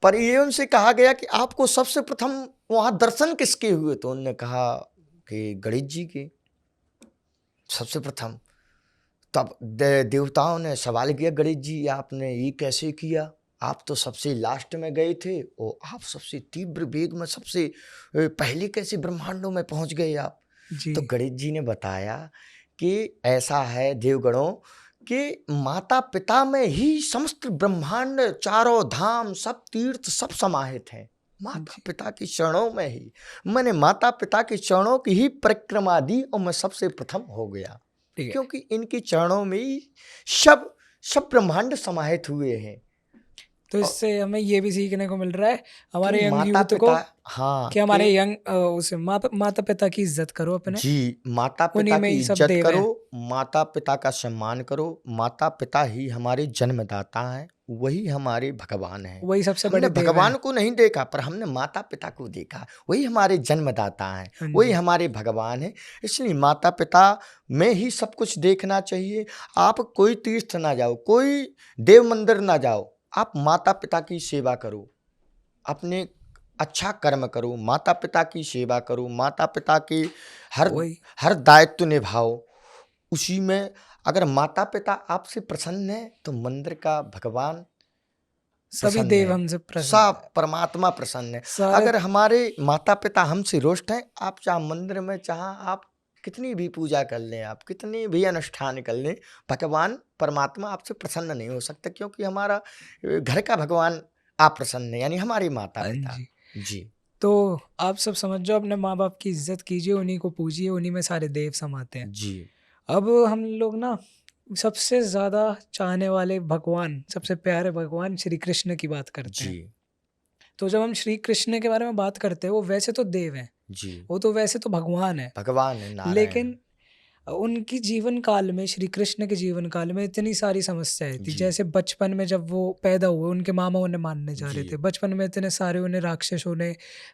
Speaker 1: पर ये उनसे कहा गया कि आपको सबसे प्रथम वहां दर्शन किसके हुए, तो उन्होंने कहा कि गणेश जी के सबसे प्रथम। तब देवताओं ने सवाल किया, गणेश जी आपने ये कैसे किया, आप तो सबसे लास्ट में गए थे और आप सबसे तीव्र वेग में सबसे पहले कैसे ब्रह्मांडों में पहुंच गए आप।
Speaker 2: जी।
Speaker 1: तो गणेश जी ने बताया कि ऐसा है देवगणों कि माता पिता में ही समस्त ब्रह्मांड, चारों धाम, सब तीर्थ सब समाहित हैं। माता
Speaker 2: जी।
Speaker 1: पिता की चरणों में ही, मैंने माता पिता के चरणों की ही परिक्रमा दी और मैं सबसे प्रथम हो गया,
Speaker 2: ठीक है।
Speaker 1: क्योंकि इनके चरणों में ही सब सब ब्रह्मांड समाहित हुए हैं।
Speaker 2: तो
Speaker 1: और
Speaker 2: इससे हमें ये भी सीखने को मिल रहा है
Speaker 1: कि
Speaker 2: हमारे यंग
Speaker 1: माता
Speaker 2: यूथ को
Speaker 1: पिता, हाँ,
Speaker 2: कि हमारे
Speaker 1: कि
Speaker 2: यंग उसे माता पिता की इज्जत करो अपने,
Speaker 1: जी, माता
Speaker 2: उन्हीं
Speaker 1: पिता
Speaker 2: में
Speaker 1: की
Speaker 2: ही सब
Speaker 1: इज्जत
Speaker 2: देव
Speaker 1: करो,
Speaker 2: हैं।
Speaker 1: माता पिता का सम्मान करो, माता पिता ही हमारे जन्मदाता हैं, वही हमारे भगवान हैं।
Speaker 2: वही सबसे
Speaker 1: हमने
Speaker 2: बड़े देव
Speaker 1: भगवान
Speaker 2: हैं।
Speaker 1: को नहीं देखा पर हमने माता पिता को देखा, वही हमारे जन्मदाता हैं,
Speaker 2: हाँ
Speaker 1: वही
Speaker 2: जी।
Speaker 1: हमारे भगवान हैं। इसलिए माता पिता में ही सब कुछ देखना चाहिए। आप कोई तीर्थ ना जाओ, कोई देव मंदिर ना जाओ, आप माता पिता की सेवा करो, अपने अच्छा कर्म करो, माता पिता की सेवा करो, माता पिता के हर
Speaker 2: वही
Speaker 1: हर दायित्व निभाओ। उसी में अगर माता पिता आपसे प्रसन्न है तो मंदिर का भगवान
Speaker 2: सभी
Speaker 1: प्रसन्न
Speaker 2: देव
Speaker 1: है,
Speaker 2: हमसे प्रसन्न
Speaker 1: सब
Speaker 2: है।
Speaker 1: परमात्मा प्रसन्न है।
Speaker 2: सारे
Speaker 1: अगर हमारे माता पिता हमसे रुष्ट हैं, आप चाहे मंदिर में चाहे आप कितनी भी पूजा कर लें, आप कितने भी अनुष्ठान कर लें, भगवान परमात्मा आपसे प्रसन्न नहीं हो सकता, क्योंकि हमारा घर का भगवान आप प्रसन्न है, यानी हमारे माता
Speaker 2: हाँ
Speaker 1: पिता।
Speaker 2: जी।
Speaker 1: जी
Speaker 2: तो आप सब समझ जाओ, अपने माँ बाप की इज्जत कीजिए, उन्हीं को पूजिए, उन्हीं में सारे देव समाते हैं।
Speaker 1: जी
Speaker 2: अब हम लोग ना सबसे ज़्यादा चाहने वाले भगवान, सबसे प्यारे भगवान श्री कृष्ण की बात करते
Speaker 1: जी
Speaker 2: हैं। तो जब हम श्री कृष्ण के बारे में बात करते हैं, वो वैसे तो देव हैं,
Speaker 1: जी
Speaker 2: वो तो वैसे तो भगवान है,
Speaker 1: भगवान है, नारायण।
Speaker 2: लेकिन उनकी जीवन काल में, श्री कृष्ण के जीवन काल में इतनी सारी समस्याएं थी।
Speaker 1: जी
Speaker 2: जैसे बचपन में जब वो पैदा हुए, उनके मामा उन्हें मारने जा रहे
Speaker 1: जी
Speaker 2: थे, बचपन में इतने सारे उन्हें राक्षसों ने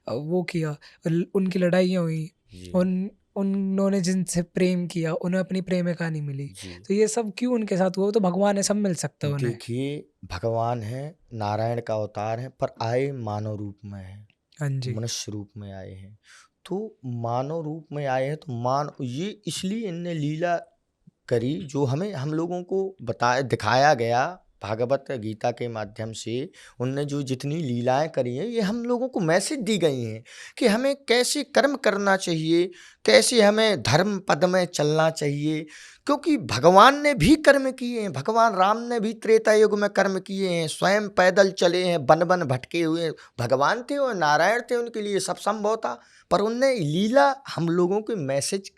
Speaker 2: वो किया, उनकी लड़ाइयाँ हुई,
Speaker 1: जी
Speaker 2: उन उन्होंने जिनसे प्रेम किया, उन्हें अपनी प्रेमिका नहीं मिली।
Speaker 1: जी
Speaker 2: तो ये सब क्यों उनके साथ हुआ? वो तो भगवान है, सब मिल सकता है उन्हें।
Speaker 1: देखिए, भगवान है, नारायण का अवतार है, पर आए मानव रूप में है,
Speaker 2: हाँ जी।
Speaker 1: मनुष्य रूप में आए हैं। तो मानव रूप में आए हैं तो ये इसलिए इनने लीला करी जो हमें हम लोगों को बताया दिखाया गया भागवत गीता के माध्यम से। उनने जो जितनी लीलाएं करी हैं ये हम लोगों को मैसेज दी गई हैं कि हमें कैसे कर्म करना चाहिए, कैसे हमें धर्म पद में चलना चाहिए, क्योंकि भगवान ने भी कर्म किए हैं। भगवान राम ने भी त्रेता युग में कर्म किए हैं, स्वयं पैदल चले हैं, वन वन भटके हुए भगवान थे और नारायण थे, उनके लिए सब संभव था। पर उनने लीला हम लोगों के मैसेज,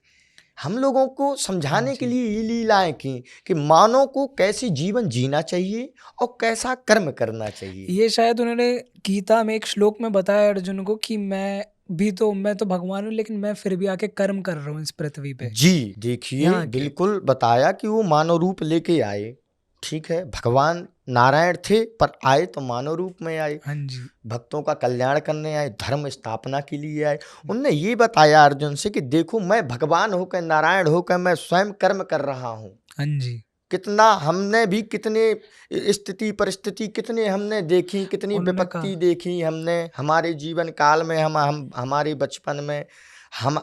Speaker 1: हम लोगों को
Speaker 2: हाँ
Speaker 1: समझाने के
Speaker 2: जी।
Speaker 1: लिए ये लीलाएं की कि मानव को कैसे जीवन जीना चाहिए और कैसा कर्म करना चाहिए।
Speaker 2: ये शायद उन्होंने गीता में एक श्लोक में बताया अर्जुन को कि मैं तो भगवान हूँ, लेकिन मैं फिर भी आके कर्म कर रहा हूँ इस पृथ्वी पे,
Speaker 1: जी देखिए,
Speaker 2: यहाँ के।
Speaker 1: बिल्कुल बताया कि वो मानव रूप लेके आए। ठीक है, भगवान नारायण थे पर आए तो मानव रूप में आए,
Speaker 2: हाँ जी।
Speaker 1: भक्तों का कल्याण करने आए, धर्म स्थापना के लिए आए। उनने ये बताया अर्जुन से कि देखो मैं भगवान होकर, नारायण होकर मैं स्वयं कर्म कर रहा हूँ।
Speaker 2: हाँ जी।
Speaker 1: कितना हमने भी, कितने स्थिति परिस्थिति कितने हमने देखी, कितनी
Speaker 2: उन्होंने कहा
Speaker 1: विपत्ति देखी हमने हमारे जीवन काल में, हम हमारे बचपन में हम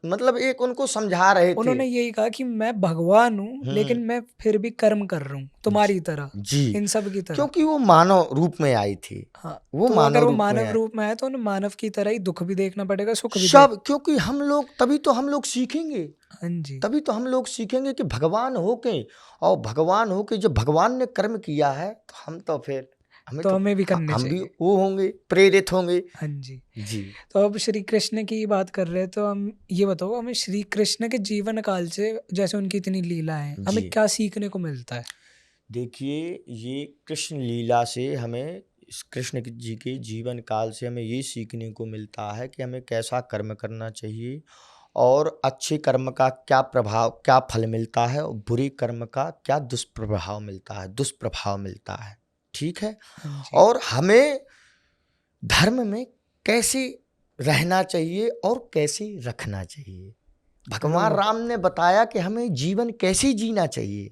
Speaker 1: मतलब एक उनको समझा रहे थे।
Speaker 2: उन्होंने यही कहा कि मैं भगवान हूँ लेकिन मैं फिर भी कर्म कर रहा हूँ तुम्हारी तरह,
Speaker 1: जी,
Speaker 2: इन सब की तरह।
Speaker 1: क्योंकि वो मानव रूप में आई थी।
Speaker 2: हाँ,
Speaker 1: वो
Speaker 2: तो
Speaker 1: मानव
Speaker 2: अगर वो
Speaker 1: रूप में
Speaker 2: मानव
Speaker 1: आए।
Speaker 2: रूप में आए तो उन्हें मानव की तरह ही दुख भी देखना पड़ेगा, सुख भी
Speaker 1: सब, क्योंकि हम लोग तभी तो हम लोग सीखेंगे,
Speaker 2: हाँ जी,
Speaker 1: तभी तो हम लोग सीखेंगे कि भगवान होके, और भगवान होके जब भगवान ने कर्म किया है तो हम तो फिर
Speaker 2: तो हमें भी करने
Speaker 1: हम भी
Speaker 2: चाहिए।
Speaker 1: वो होंगे, प्रेरित होंगे।
Speaker 2: हाँ जी।
Speaker 1: जी
Speaker 2: तो अब श्री कृष्ण की बात कर रहे हैं तो हम ये बताओ, हमें श्री कृष्ण के जीवन काल से, जैसे उनकी इतनी लीला है, हमें
Speaker 1: जी,
Speaker 2: क्या सीखने को मिलता है?
Speaker 1: देखिए ये कृष्ण लीला से हमें, इस कृष्ण जी के जीवन काल से हमें ये सीखने को मिलता है कि हमें कैसा कर्म करना चाहिए, और अच्छे कर्म का क्या प्रभाव, क्या फल मिलता है, और बुरे कर्म का क्या दुष्प्रभाव मिलता है। ठीक है।
Speaker 2: हाँ जी,
Speaker 1: और हमें धर्म में कैसे रहना चाहिए और कैसे रखना चाहिए। भगवान
Speaker 2: चलो,
Speaker 1: राम ने बताया कि हमें जीवन कैसे जीना चाहिए,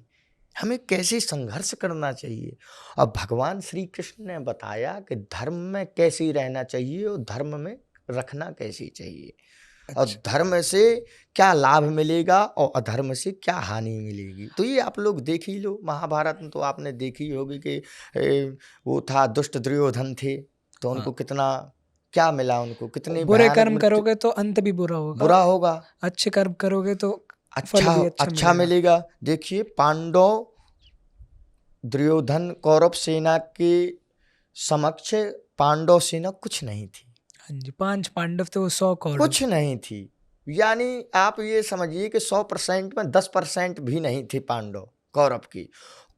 Speaker 1: हमें कैसे संघर्ष करना चाहिए, और भगवान श्री कृष्ण ने बताया कि धर्म में कैसे रहना चाहिए और धर्म में रखना कैसे चाहिए, और
Speaker 2: अच्छा,
Speaker 1: धर्म से क्या लाभ मिलेगा और अधर्म से क्या हानि मिलेगी। तो ये आप लोग देख ही लो, महाभारत में तो आपने देखी होगी कि वो था दुष्ट दुर्योधन थे, तो
Speaker 2: हाँ।
Speaker 1: उनको कितना क्या मिला, उनको कितनी
Speaker 2: बुरे
Speaker 1: भयानक
Speaker 2: कर्म
Speaker 1: मृत्यु।
Speaker 2: करोगे तो अंत भी बुरा होगा,
Speaker 1: बुरा होगा,
Speaker 2: अच्छे कर्म करोगे तो फल
Speaker 1: अच्छा
Speaker 2: भी अच्छा
Speaker 1: अच्छा
Speaker 2: मिलेगा।
Speaker 1: मिलेगा। देखिए पांडव, दुर्योधन, कौरव सेना के समक्ष पांडव सेना कुछ नहीं थी,
Speaker 2: हाँ जी, 5 पांडव थे, वो 100 कौरव।
Speaker 1: कुछ नहीं थी। यानी आप ये समझिए कि 100% में 10% भी नहीं थे पांडव कौरव की।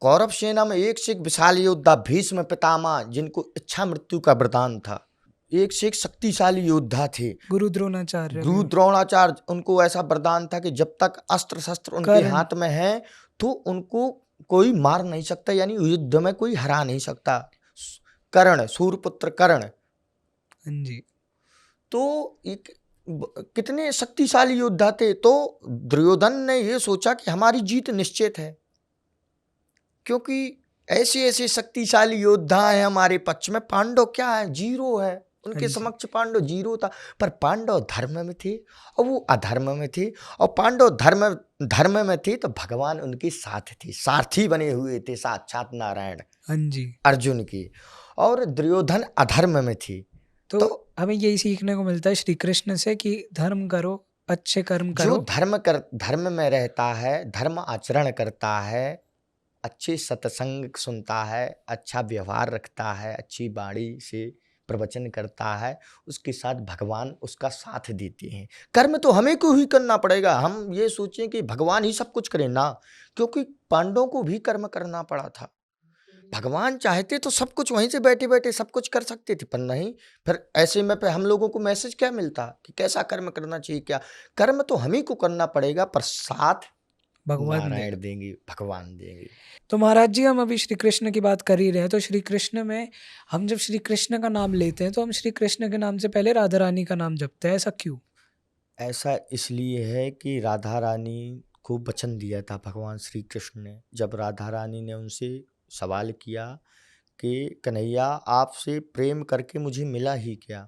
Speaker 1: कौरव सेना में एक से एक विशाल योद्धा भीष्म पितामह, जिनको इच्छा मृत्यु का वरदान था, एक से एक शक्तिशाली योद्धा थे।
Speaker 2: गुरु द्रोणाचार्य भी।
Speaker 1: गुरु द्रोणाचार्य, उनको ऐसा वरदान था कि जब तक अस्त्र शस्त्र उनके
Speaker 2: कर्ण।
Speaker 1: हाथ में है तो उनको कोई मार नहीं सकता, यानी युद्ध में कोई हरा नहीं सकता। कर्ण, सूर्यपुत्र कर्ण,
Speaker 2: हाँ जी,
Speaker 1: तो एक कितने शक्तिशाली योद्धा थे। तो दुर्योधन ने ये सोचा कि हमारी जीत निश्चित है, क्योंकि ऐसे ऐसे शक्तिशाली योद्धा हैं हमारे पक्ष में, पांडव क्या है, जीरो है।
Speaker 2: हाँ
Speaker 1: उनके
Speaker 2: जी,
Speaker 1: समक्ष पांडव जीरो था। पर पांडव धर्म में थे और वो अधर्म में थे, और पांडव धर्म में थे तो भगवान उनके साथ थे, सारथी बने हुए थे साक्षात नारायण
Speaker 2: हाँ जी।
Speaker 1: अर्जुन की। और दुर्योधन अधर्म में थी।
Speaker 2: तो
Speaker 1: तो
Speaker 2: हमें यही सीखने को मिलता है श्री कृष्ण से कि धर्म करो, अच्छे कर्म
Speaker 1: जो
Speaker 2: करो।
Speaker 1: धर्म में रहता है, धर्म आचरण करता है, अच्छे सत्संग सुनता है, अच्छा व्यवहार रखता है, अच्छी वाणी से प्रवचन करता है, उसके साथ भगवान उसका साथ देते हैं। कर्म तो हमें को ही करना पड़ेगा। हम ये सोचें कि भगवान ही सब कुछ करे ना, क्योंकि पांडवों को भी कर्म करना पड़ा था। भगवान चाहते तो सब कुछ वहीं से बैठे बैठे सब कुछ कर सकते थे, पर नहीं। फिर ऐसे में पे हम लोगों को मैसेज क्या मिलता कि कैसा कर्म करना चाहिए, क्या कर्म तो हम ही को करना पड़ेगा, पर साथ
Speaker 2: भगवान दे।
Speaker 1: नारायण देंगे, भगवान देंगे।
Speaker 2: तो महाराज जी, हम अभी श्री कृष्ण की बात कर ही रहे हैं, तो श्री कृष्ण में हम जब श्री कृष्ण का नाम लेते हैं तो हम श्री कृष्ण के नाम से पहले राधा रानी का नाम जपते हैं, ऐसा क्यों?
Speaker 1: ऐसा इसलिए है कि राधा रानी को वचन दिया था भगवान श्री कृष्ण ने। जब राधा रानी ने उनसे सवाल किया कि कन्हैया आपसे प्रेम करके मुझे मिला ही क्या,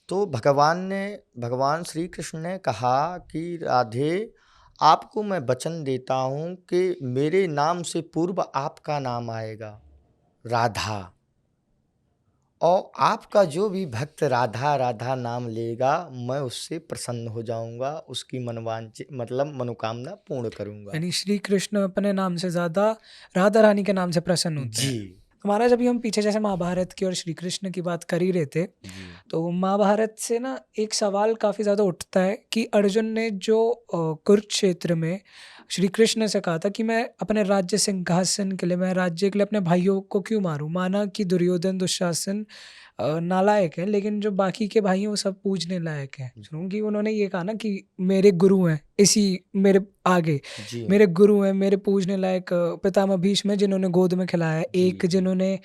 Speaker 1: तो भगवान श्री कृष्ण ने कहा कि राधे, आपको मैं वचन देता हूँ कि मेरे नाम से पूर्व आपका नाम आएगा राधा, और आपका जो भी भक्त राधा राधा नाम लेगा मैं उससे प्रसन्न हो जाऊंगा, उसकी मतलब मनोकामना पूर्ण करूंगा।
Speaker 2: यानी श्री कृष्ण अपने नाम से ज्यादा राधा रानी के नाम से प्रसन्न होते हैं।
Speaker 1: जी
Speaker 2: तो महाराज, अभी हम पीछे जैसे महाभारत की और श्री कृष्ण की बात कर ही रहे थे,
Speaker 1: जी
Speaker 2: तो महाभारत से ना एक सवाल काफी ज्यादा उठता है कि अर्जुन ने जो कुरुक्षेत्र में श्री कृष्ण से कहा था कि मैं अपने राज्य सिंहासन के लिए, मैं राज्य के लिए अपने भाइयों को क्यों मारूं। माना कि दुर्योधन दुशासन नालायक है, लेकिन जो बाकी के भाई हैं वो सब पूजने लायक हैं, क्योंकि उन्होंने ये कहा ना कि मेरे गुरु हैं, इसी मेरे आगे
Speaker 1: जी
Speaker 2: मेरे गुरु हैं, मेरे पूजने लायक पितामह भीष्म हैं, जिन्होंने गोद में खिलाया है,
Speaker 1: जी
Speaker 2: एक
Speaker 1: जी
Speaker 2: जिन्होंने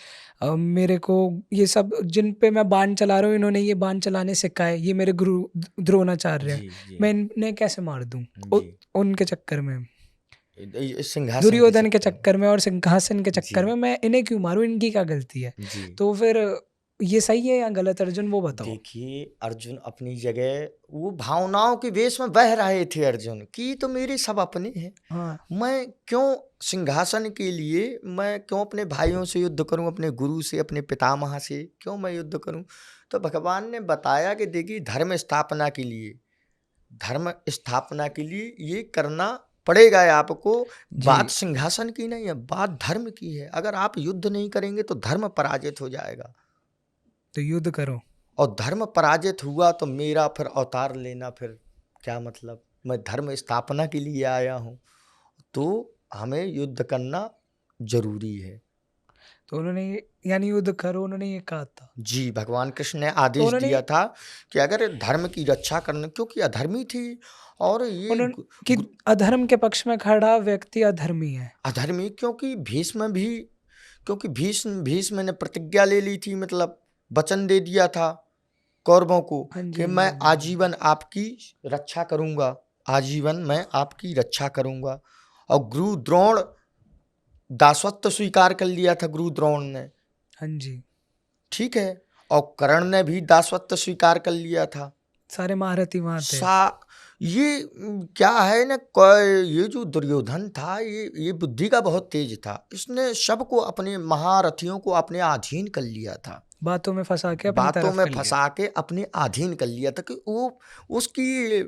Speaker 2: मेरे को ये सब, जिन पे मैं बाण चला रहा हूँ, इन्होंने ये बाण चलाने सिखाए, ये मेरे गुरु द्रोणाचार्य हैं।
Speaker 1: जी जी
Speaker 2: मैं इन्हें कैसे मार दूं
Speaker 1: जी
Speaker 2: उनके चक्कर में,
Speaker 1: सिंहासन के
Speaker 2: दुर्योधन के
Speaker 1: चक्कर में।
Speaker 2: चक्कर में और सिंहासन के चक्कर
Speaker 1: जी
Speaker 2: में मैं इन्हें क्यों मारूं, इनकी क्या गलती है?
Speaker 1: जी
Speaker 2: तो फिर ये सही है या गलत अर्जुन, वो बताओ।
Speaker 1: देखिए, अर्जुन अपनी जगह वो भावनाओं के वेश में बह रहे थे अर्जुन कि तो मेरे सब अपने हैं।
Speaker 2: हाँ
Speaker 1: मैं क्यों सिंहासन के लिए मैं क्यों अपने भाइयों से युद्ध करूं, अपने गुरु से, अपने पितामह से क्यों मैं युद्ध करूं। तो भगवान ने बताया कि देखिए, धर्म स्थापना के लिए ये करना पड़ेगा है आपको। बात
Speaker 2: जी,
Speaker 1: सिंहासन की नहीं है, बात धर्म की है। अगर आप युद्ध नहीं करेंगे तो धर्म पराजित हो जाएगा,
Speaker 2: तो युद्ध करो।
Speaker 1: और धर्म पराजित हुआ तो मेरा फिर अवतार लेना फिर क्या मतलब। मैं धर्म स्थापना के लिए आया हूँ, तो हमें युद्ध करना जरूरी है।
Speaker 2: तो उन्होंने यानी युद्ध करो, उन्होंने ये कहा था।
Speaker 1: जी, भगवान कृष्ण ने
Speaker 2: तो
Speaker 1: आदेश
Speaker 2: उन्होंने
Speaker 1: दिया था कि अगर धर्म की रक्षा करने, क्योंकि अधर्मी थी और ये
Speaker 2: उन्होंने कि अधर्म के पक्ष में खड़ा व्यक्ति अधर्मी है।
Speaker 1: अधर्मी, क्योंकि भीष्म ने प्रतिज्ञा ले ली थी, मतलब वचन दे दिया था कौरवों को
Speaker 2: हाँ जी,
Speaker 1: कि
Speaker 2: हाँ जी,
Speaker 1: मैं
Speaker 2: हाँ जी।
Speaker 1: आजीवन आपकी रक्षा करूंगा, आजीवन मैं आपकी रक्षा करूंगा। और गुरु द्रोण दासत्व स्वीकार कर लिया था, गुरु द्रोण ने,
Speaker 2: हाँ जी,
Speaker 1: ठीक है। और कर्ण ने भी दासत्व स्वीकार कर लिया था।
Speaker 2: सारे महारथी वहां थे।
Speaker 1: ये क्या है ना, ये जो दुर्योधन था, ये बुद्धि का बहुत तेज था। इसने सबको, अपने महारथियों को अपने अधीन कर लिया था,
Speaker 2: बातों में फंसा के अपनी
Speaker 1: बातों
Speaker 2: तरफ
Speaker 1: में
Speaker 2: कर लिया।
Speaker 1: फंसा के अपने अधीन कर लिया था। कि उसकी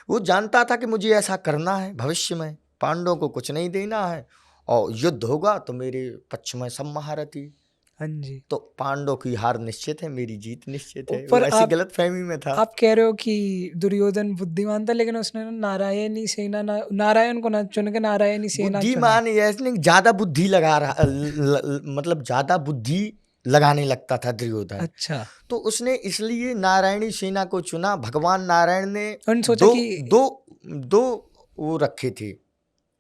Speaker 1: वो जानता था कि मुझे ऐसा करना है, भविष्य में पांडवों को कुछ नहीं देना है, और युद्ध होगा तो मेरे पक्ष में सब महारथी।
Speaker 2: हाँ जी।
Speaker 1: तो पांडवों की हार निश्चित है, मेरी जीत निश्चित है। वो
Speaker 2: ऊपर
Speaker 1: ऐसी गलत फहमी में था।
Speaker 2: आप कह रहे हो कि दुर्योधन बुद्धिमान था, लेकिन उसने ना नारायण को ना चुन के नारायणी सेना चुना।
Speaker 1: बुद्धिमान ये नहीं, ज्यादा बुद्धि लगा रहा मतलब ज्यादा बुद्धि लगाने लगता था दुर्योधन।
Speaker 2: अच्छा,
Speaker 1: तो उसने इसलिए नारायणी सेना को चुना। भगवान नारायण ने
Speaker 2: उन्होंने सोचा
Speaker 1: दो
Speaker 2: कि
Speaker 1: दो दो वो रखे थे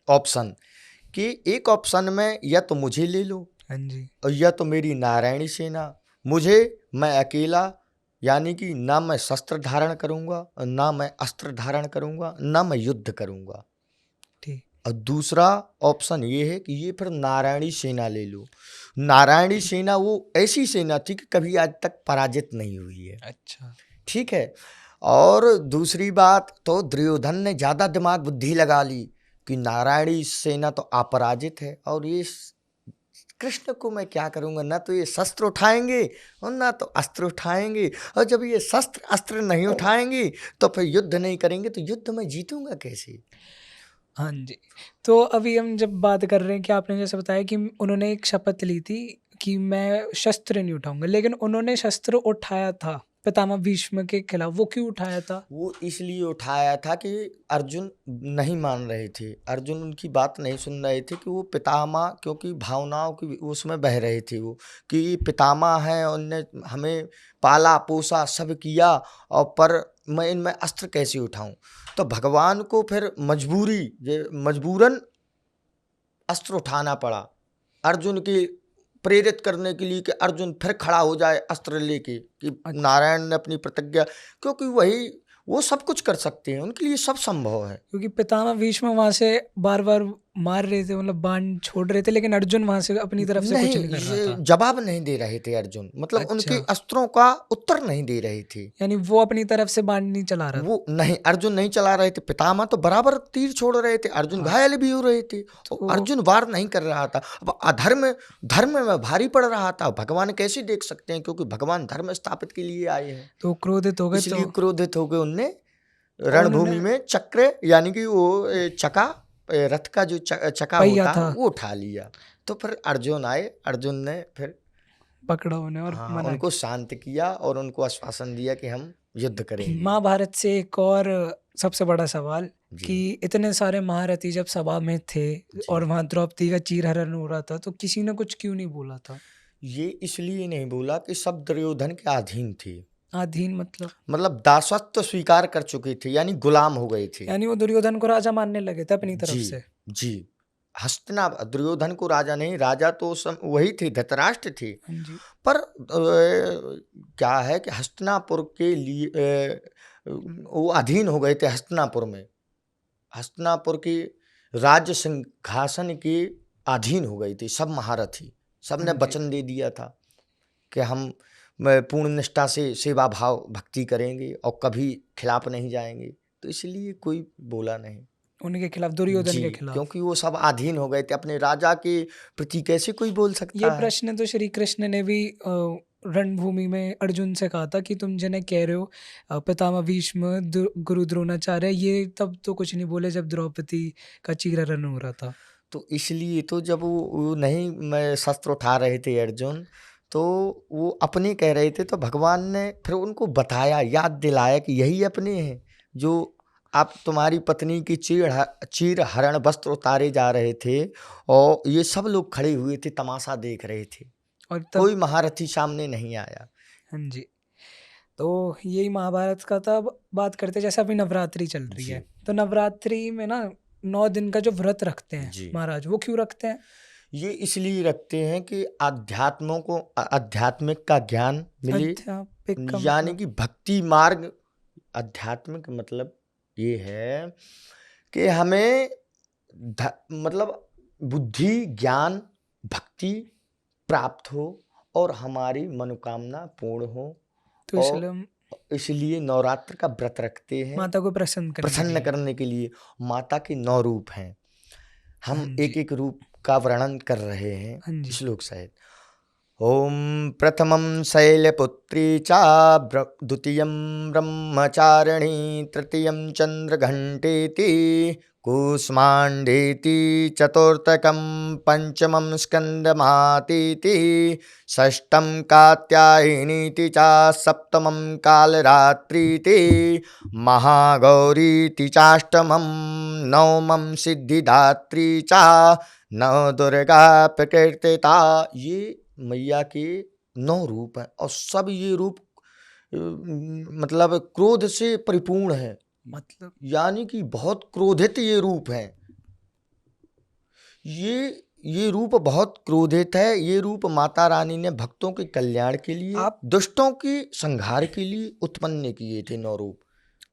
Speaker 1: ऑप्शन, कि एक ऑप्शन में या तो मुझे ले लो,
Speaker 2: हाँ जी,
Speaker 1: और या तो मेरी नारायणी सेना। मुझे, मैं अकेला, यानी कि ना मैं शस्त्र धारण करूंगा, ना मैं अस्त्र धारण करूंगा, ना मैं युद्ध करूंगा।
Speaker 2: ठीक।
Speaker 1: और दूसरा ऑप्शन ये है कि ये फिर नारायणी सेना ले लो। नारायणी सेना वो ऐसी सेना थी कि कभी आज तक पराजित नहीं हुई है,
Speaker 2: अच्छा,
Speaker 1: ठीक है। और दूसरी बात, तो दुर्योधन ने ज्यादा दिमाग बुद्धि लगा ली कि नारायणी सेना तो अपराजित है, और ये कृष्ण को मैं क्या करूंगा, ना तो ये शस्त्र उठाएंगे और ना तो अस्त्र उठाएंगे। और जब ये शस्त्र अस्त्र नहीं उठाएंगे तो फिर युद्ध नहीं करेंगे, तो युद्ध में जीतूंगा कैसे।
Speaker 2: हाँ जी। तो अभी हम जब बात कर रहे हैं कि आपने जैसे बताया कि उन्होंने एक शपथ ली थी कि मैं शस्त्र नहीं उठाऊंगा, लेकिन उन्होंने शस्त्र उठाया था पितामह भीष्म के खिलाफ। वो क्यों उठाया था?
Speaker 1: वो इसलिए उठाया था कि अर्जुन नहीं मान रहे थे, अर्जुन उनकी बात नहीं सुन रहे थे, कि वो पितामह, क्योंकि भावनाओं की उसमें बह रहे थे वो, कि ये पितामह हैं, उनने हमें पाला पोसा सब किया, और पर मैं इनमें अस्त्र कैसे उठाऊं। तो भगवान को फिर मजबूरन अस्त्र उठाना पड़ा अर्जुन की प्रेरित करने के लिए, कि अर्जुन फिर खड़ा हो जाए अस्त्र लेके, कि
Speaker 2: अच्छा।
Speaker 1: नारायण ने अपनी प्रतिज्ञा, क्योंकि वो सब कुछ कर सकते हैं, उनके लिए सब संभव है।
Speaker 2: क्योंकि पितामह भीष्म वहां से बार बार मार रहे थे, मतलब बाण छोड़ रहे थे, लेकिन अर्जुन वहां से अपनी तरफ से कुछ
Speaker 1: नहीं,
Speaker 2: नहीं कर रहा था।
Speaker 1: जवाब नहीं दे रहे थे अर्जुन, मतलब उनके
Speaker 2: अच्छा,
Speaker 1: अस्त्रों का उत्तर नहीं दे रहे थे।
Speaker 2: यानी वो अपनी तरफ से बाण नहीं चला रहा था।
Speaker 1: वो नहीं, अर्जुन नहीं चला रहे थे, पितामह तो बराबर तीर छोड़ रहे थे, अर्जुन
Speaker 2: हाँ,
Speaker 1: घायल भी हो रहे थे, और
Speaker 2: तो
Speaker 1: अर्जुन वार नहीं कर रहा था। अब धर्म में भारी पड़ रहा था। भगवान कैसे देख सकते हैं, क्योंकि भगवान धर्म स्थापित के लिए आए हैं।
Speaker 2: तो क्रोधित हो गए,
Speaker 1: इसलिए
Speaker 2: तो
Speaker 1: क्रोधित हो गए, उनने
Speaker 2: उन्होंने
Speaker 1: रणभूमि में चक्र, यानी कि वो चका, रथ का जो चका
Speaker 2: पहिया
Speaker 1: होता है,
Speaker 2: था,
Speaker 1: वो उठा लिया। तो फिर अर्जुन आए, अर्जुन ने फिर
Speaker 2: पकड़ा उन्हें और
Speaker 1: हाँ
Speaker 2: मना
Speaker 1: उनको शांत किया, और उनको आश्वासन दिया कि हम युद्ध
Speaker 2: किया।
Speaker 1: करेंगे।
Speaker 2: महाभारत से एक और सबसे बड़ा सवाल
Speaker 1: जी
Speaker 2: कि इतने सारे महारथी जब सभा में थे
Speaker 1: जी।
Speaker 2: और वहां द्रौपदी का चीरहरण हो रहा था, तो किसी ने कुछ क्यों नहीं बोला था?
Speaker 1: ये इसलिए नहीं बोला कि सब दुर्योधन के अधीन थे,
Speaker 2: अधीन
Speaker 1: मतलब दासत्व स्वीकार कर चुके थे, यानी गुलाम हो गए थे।
Speaker 2: यानी वो दुर्योधन को राजा मानने लगे थे अपनी तरफ
Speaker 1: जी
Speaker 2: से।
Speaker 1: जी। दुर्योधन को राजा नहीं, राजा तो वही थे, धृतराष्ट्र थे।
Speaker 2: हाँ जी,
Speaker 1: पर क्या है कि हस्तिनापुर के लिए वो अधीन हो गए थे हस्तिनापुर में, हस्तिनापुर के राज्य सिंहासन के अधीन हो गई थी सब महारथी। सब ने
Speaker 2: हाँ जी,
Speaker 1: वचन दे दिया था कि हम पूर्ण निष्ठा से सेवा भाव भक्ति करेंगे और कभी खिलाफ नहीं जाएंगे, तो इसलिए कोई बोला नहीं।
Speaker 2: उनके खिलाफ, दुर्योधन
Speaker 1: जी,
Speaker 2: के खिलाफ।
Speaker 1: क्योंकि वो सब अधीन हो गए थे अपने राजा के प्रति, कैसे कोई बोल
Speaker 2: ये
Speaker 1: सकता है।
Speaker 2: प्रश्न तो श्री कृष्ण ने भी रणभूमि में अर्जुन से कहा था कि तुम जिन्हें कह रहे हो पितामह भीष्म, गुरु द्रोणाचार्य, ये तब तो कुछ नहीं बोले जब द्रौपदी का चीरहरण हो रहा था।
Speaker 1: तो इसलिए तो जब वो नहीं मैं शस्त्र उठा रहे थे अर्जुन, तो वो अपने कह रहे थे, तो भगवान ने फिर उनको बताया, याद दिलाया कि यही अपने हैं जो आप तुम्हारी पत्नी की चीर हरण वस्त्र उतारे जा रहे थे, और ये सब लोग खड़े हुए थे, तमाशा देख रहे थे,
Speaker 2: और तब
Speaker 1: कोई महारथी सामने नहीं आया।
Speaker 2: हाँ जी, तो यही महाभारत का था। अब बात करते, जैसे अभी नवरात्रि चल रही
Speaker 1: जी।
Speaker 2: है, तो नवरात्रि में ना 9 दिन का जो व्रत रखते हैं
Speaker 1: जी।
Speaker 2: महाराज, वो क्यों रखते हैं?
Speaker 1: ये इसलिए रखते हैं कि आध्यात्मिक का ज्ञान मिले,
Speaker 2: आध्यात्मिक का
Speaker 1: यानी
Speaker 2: मतलब?
Speaker 1: कि भक्ति मार्ग। आध्यात्मिक मतलब ये है कि हमें मतलब बुद्धि, ज्ञान, भक्ति प्राप्त हो और हमारी मनोकामना पूर्ण हो,
Speaker 2: तो
Speaker 1: और
Speaker 2: इसलिए हम
Speaker 1: इसलिए नवरात्र का व्रत रखते हैं,
Speaker 2: माता को प्रसन्न
Speaker 1: करने के लिए। माता के 9 रूप हैं, हम
Speaker 2: हाँ जी।
Speaker 1: एक एक रूप का वर्णन कर रहे हैं
Speaker 2: हाँ जी।
Speaker 1: श्लोक सहित। ओम प्रथमं शैलपुत्री च, द्वितीयं ब्रह्मचारिणी, तृतीयं चंद्रघंटेति, कूष्मांडेति, चतुर्थकं पंचमं स्कंदमातीति, षष्ठं कात्यायनीति च, सप्तमं कालरात्रीति, महागौरीति चाष्टमं, नवमं सिद्धिदात्री च, नव दुर्गा प्रकृतिता। ये मैया के 9 रूप हैं, और सब ये रूप मतलब क्रोध से परिपूर्ण है,
Speaker 2: मतलब
Speaker 1: यानी कि बहुत क्रोधित ये रूप है। ये रूप बहुत क्रोधित है। ये रूप माता रानी ने भक्तों के कल्याण के लिए, दुष्टों के संहार के लिए उत्पन्न किए थे 9 रूप।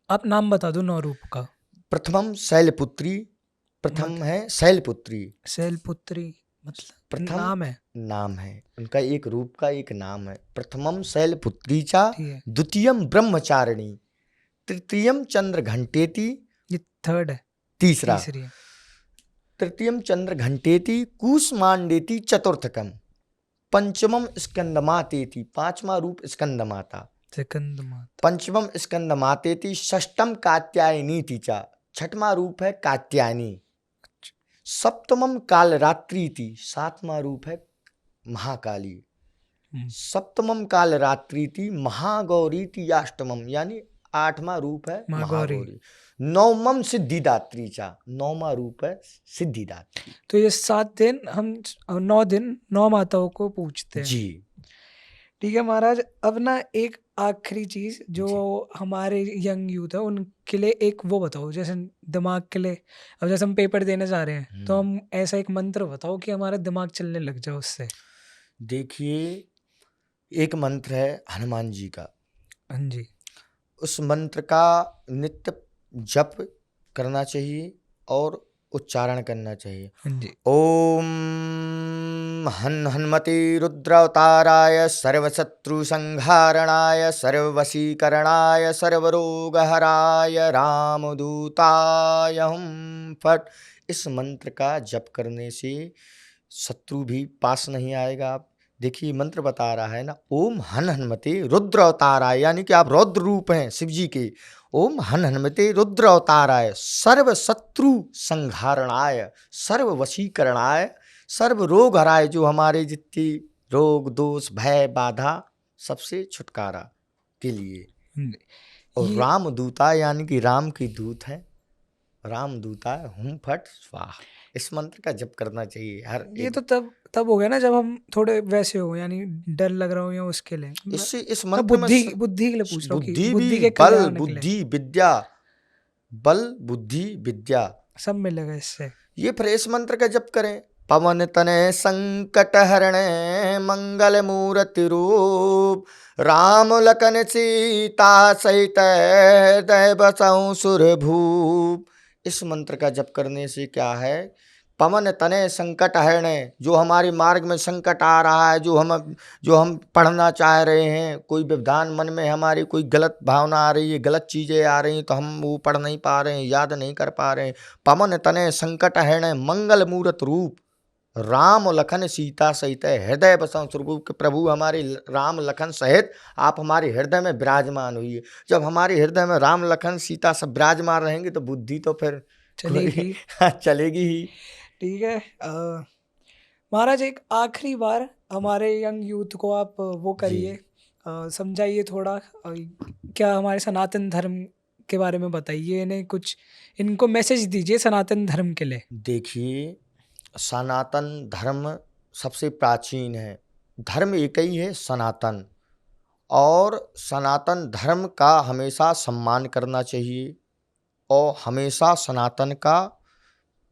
Speaker 2: आप नाम बता दो 9 रूप का।
Speaker 1: प्रथमम शैलपुत्री, प्रथम है शैलपुत्री।
Speaker 2: शैलपुत्री मतलब
Speaker 1: प्रथम
Speaker 2: नाम है
Speaker 1: उनका, एक रूप का एक नाम है। प्रथमम शैलपुत्री चा,
Speaker 2: ठीक है,
Speaker 1: द्वितीयम ब्रह्मचारिणी, तृतीयम चंद्रघंटेति,
Speaker 2: ये थर्ड है,
Speaker 1: तीसरा,
Speaker 2: तीसरी है।
Speaker 1: तृतीयम चंद्रघंटेति, कूष्मांडेति, चतुर्थकम, पंचमम स्कंदमातेति, 5वां रूप स्कंदमाता,
Speaker 2: सेकंड माता,
Speaker 1: पंचमम स्कंदमातेति, षष्ठम कात्यायनीति चा, 6वां रूप है कात्यायनी, सप्तमम कालरात्रीति, 7वां रूप है महाकाली, सप्तमम कालरात्रीति, महागौरीति, अष्टमम यानी 8वां रूप है महागौरी, नवमम सिद्धिदात्री चा, 9वां रूप है सिद्धिदात्री।
Speaker 2: तो ये 7 दिन हम 9 दिन 9 माताओं को पूजते हैं
Speaker 1: जी।
Speaker 2: ठीक है महाराज। अब ना एक आखिरी चीज जो हमारे यंग यूथ है उनके लिए एक वो बताओ, जैसे दिमाग के लिए, अब जैसे हम पेपर देने जा रहे हैं तो हम ऐसा एक मंत्र बताओ कि हमारा दिमाग चलने लग जाए उससे।
Speaker 1: देखिए, एक मंत्र है हनुमान जी का।
Speaker 2: हाँ जी।
Speaker 1: उस मंत्र का नित्य जप करना चाहिए और उच्चारण करना चाहिए।
Speaker 2: हाँ जी।
Speaker 1: ओम हनुमते रुद्रावताराय, सर्वशत्रु संहारणाय, सर्ववशीकरणाय, सर्वरोगहराय, रामदूताय हुम फट। इस मंत्र का जप करने से शत्रु भी पास नहीं आएगा। आप देखिए, मंत्र बता रहा है ना, ओम हनुमते रुद्र अवताराय, यानी कि आप रौद्र रूप हैं शिव जी के। ओम हनुमते रुद्र अवताराय, सर्व शत्रु संहारणाय, सर्व वशीकरणाय, सर्व रोग हराय, जो हमारे जितने रोग दोष भय बाधा सबसे छुटकारा के लिए। और रामदूता, यानी कि राम की दूत है, रामदूता हुम फट स्वाहा। इस मंत्र का जप करना चाहिए हर
Speaker 2: ये तो तब हो गया ना जब हम थोड़े वैसे हो, यानी डर लग रहा हो या उसके लिए।
Speaker 1: इससे इस मंत्र में
Speaker 2: बुद्धि के लिए पूछ रहा हूँ कि
Speaker 1: बुद्धि
Speaker 2: के
Speaker 1: बल
Speaker 2: कल्याण के लिए।
Speaker 1: बुद्धि विद्या, बल बुद्धि विद्या
Speaker 2: सब मिलेगा इससे।
Speaker 1: ये फिर इस मंत्र का जप करें। पवन तनय संकट हरणे, मंगल मूर्ति रूप, राम लखन सीता सहित हृदय बसऊं सुरभूप। इस मंत्र का जप करने से क्या है पवन तनय संकट हरणे, जो हमारे मार्ग में संकट आ रहा है, जो हम पढ़ना चाह रहे हैं, कोई व्यवधान मन में हमारी कोई गलत भावना आ रही है, गलत चीज़ें आ रही हैं, तो हम वो पढ़ नहीं पा रहे हैं, याद नहीं कर पा रहे हैं। पवन तनय संकट हरणे मंगल मूरत रूप, राम लखन सीता सहित हृदय बसंग स्वरूप। के प्रभु हमारे राम लखन सहित आप हमारे हृदय में विराजमान हुई। जब हमारे हृदय में राम लखन सीता सब विराजमान रहेंगे तो बुद्धि तो फिर
Speaker 2: चलेगी।
Speaker 1: चलेगी ही।
Speaker 2: ठीक है। महाराज एक आखिरी बार हमारे यंग यूथ को आप वो करिए, समझाइए थोड़ा, क्या हमारे सनातन धर्म के बारे में बताइए, इन्हें कुछ इनको मैसेज दीजिए सनातन धर्म के लिए।
Speaker 1: देखिए, सनातन धर्म सबसे प्राचीन है, धर्म एक ही है सनातन, और सनातन धर्म का हमेशा सम्मान करना चाहिए और हमेशा सनातन का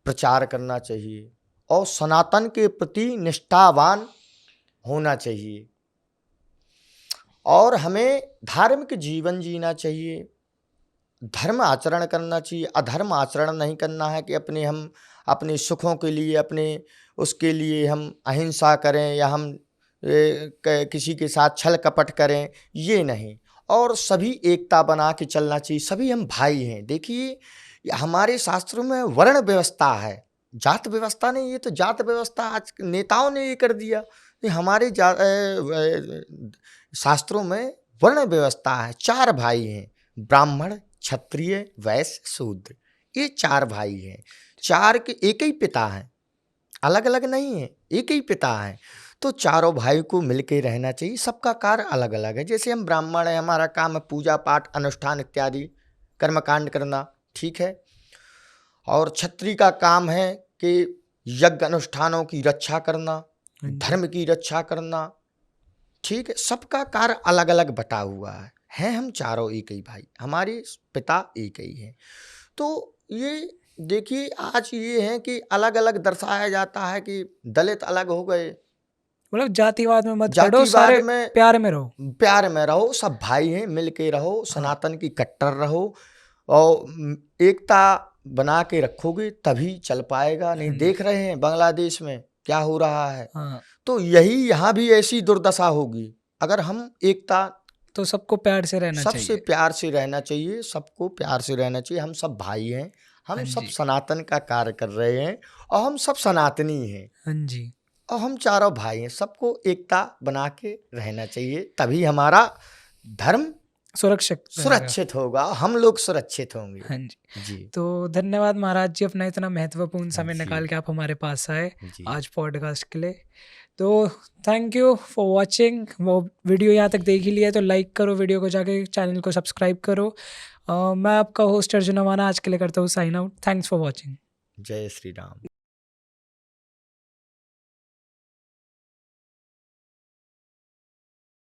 Speaker 1: प्रचार करना चाहिए और सनातन के प्रति निष्ठावान होना चाहिए और हमें धार्मिक जीवन जीना चाहिए, धर्म आचरण करना चाहिए। अधर्म आचरण नहीं करना है कि हम अपने सुखों के लिए, अपने उसके लिए हम अहिंसा करें या हम किसी के साथ छल कपट करें, ये नहीं। और सभी एकता बना के चलना चाहिए, सभी हम भाई हैं। देखिए, हमारे शास्त्रों में वर्ण व्यवस्था है, जात व्यवस्था नहीं। ये तो जात व्यवस्था आज नेताओं ने ये कर दिया। ये हमारे शास्त्रों में वर्ण व्यवस्था है, 4 भाई हैं, ब्राह्मण, क्षत्रिय, वैश्य, शूद्र। ये 4 भाई हैं, 4 के एक ही पिता हैं, अलग अलग नहीं है, एक ही पिता है। तो चारों भाई को मिलके रहना चाहिए। सबका कार्य अलग अलग है। जैसे हम ब्राह्मण हैं, हमारा काम है पूजा पाठ अनुष्ठान इत्यादि कर्मकांड करना, ठीक है। और क्षत्रिय का काम है कि यज्ञ अनुष्ठानों की रक्षा करना, धर्म की रक्षा करना, ठीक है। सबका कार्य अलग अलग बटा हुआ है हम चारों एक ही भाई, हमारे पिता एक ही हैं। तो ये देखिए, आज ये है कि अलग अलग दर्शाया जाता है कि दलित अलग हो गए,
Speaker 2: मतलब जातिवाद में मत पड़ो,
Speaker 1: जातिवाद
Speaker 2: सारे
Speaker 1: में
Speaker 2: प्यार में रहो,
Speaker 1: प्यार में रहो, सब भाई हैं, मिल के रहो, सनातन की कट्टर रहो और एकता बना के रखोगे तभी चल पाएगा। नहीं देख रहे हैं बांग्लादेश में क्या हो रहा है। तो यही यहाँ भी ऐसी दुर्दशा होगी अगर हम एकता,
Speaker 2: तो सबको प्यार से रहना चाहिए,
Speaker 1: सबसे प्यार से रहना चाहिए, सबको प्यार से रहना चाहिए। हम सब भाई हैं, हम सब सनातन का कार्य कर रहे हैं और हम सब सनातनी हैं।
Speaker 2: हाँ जी,
Speaker 1: और हम चारों भाई हैं, सबको एकता बना के रहना चाहिए, तभी हमारा धर्म सुरक्षित होगा, हम लोग सुरक्षित होंगे।
Speaker 2: हाँ जी
Speaker 1: जी।
Speaker 2: तो धन्यवाद महाराज जी, अपना इतना महत्वपूर्ण समय निकाल के आप हमारे पास आए आज पॉडकास्ट के लिए। तो थैंक यू फॉर वॉचिंग। वो वीडियो यहाँ तक देख ही लिया तो लाइक करो वीडियो को, जाके चैनल को सब्सक्राइब करो। मैं आपका होस्ट अर्जुन अवाना आज के लिए करता हूँ sign out. Thanks for watching.
Speaker 1: जय श्री राम।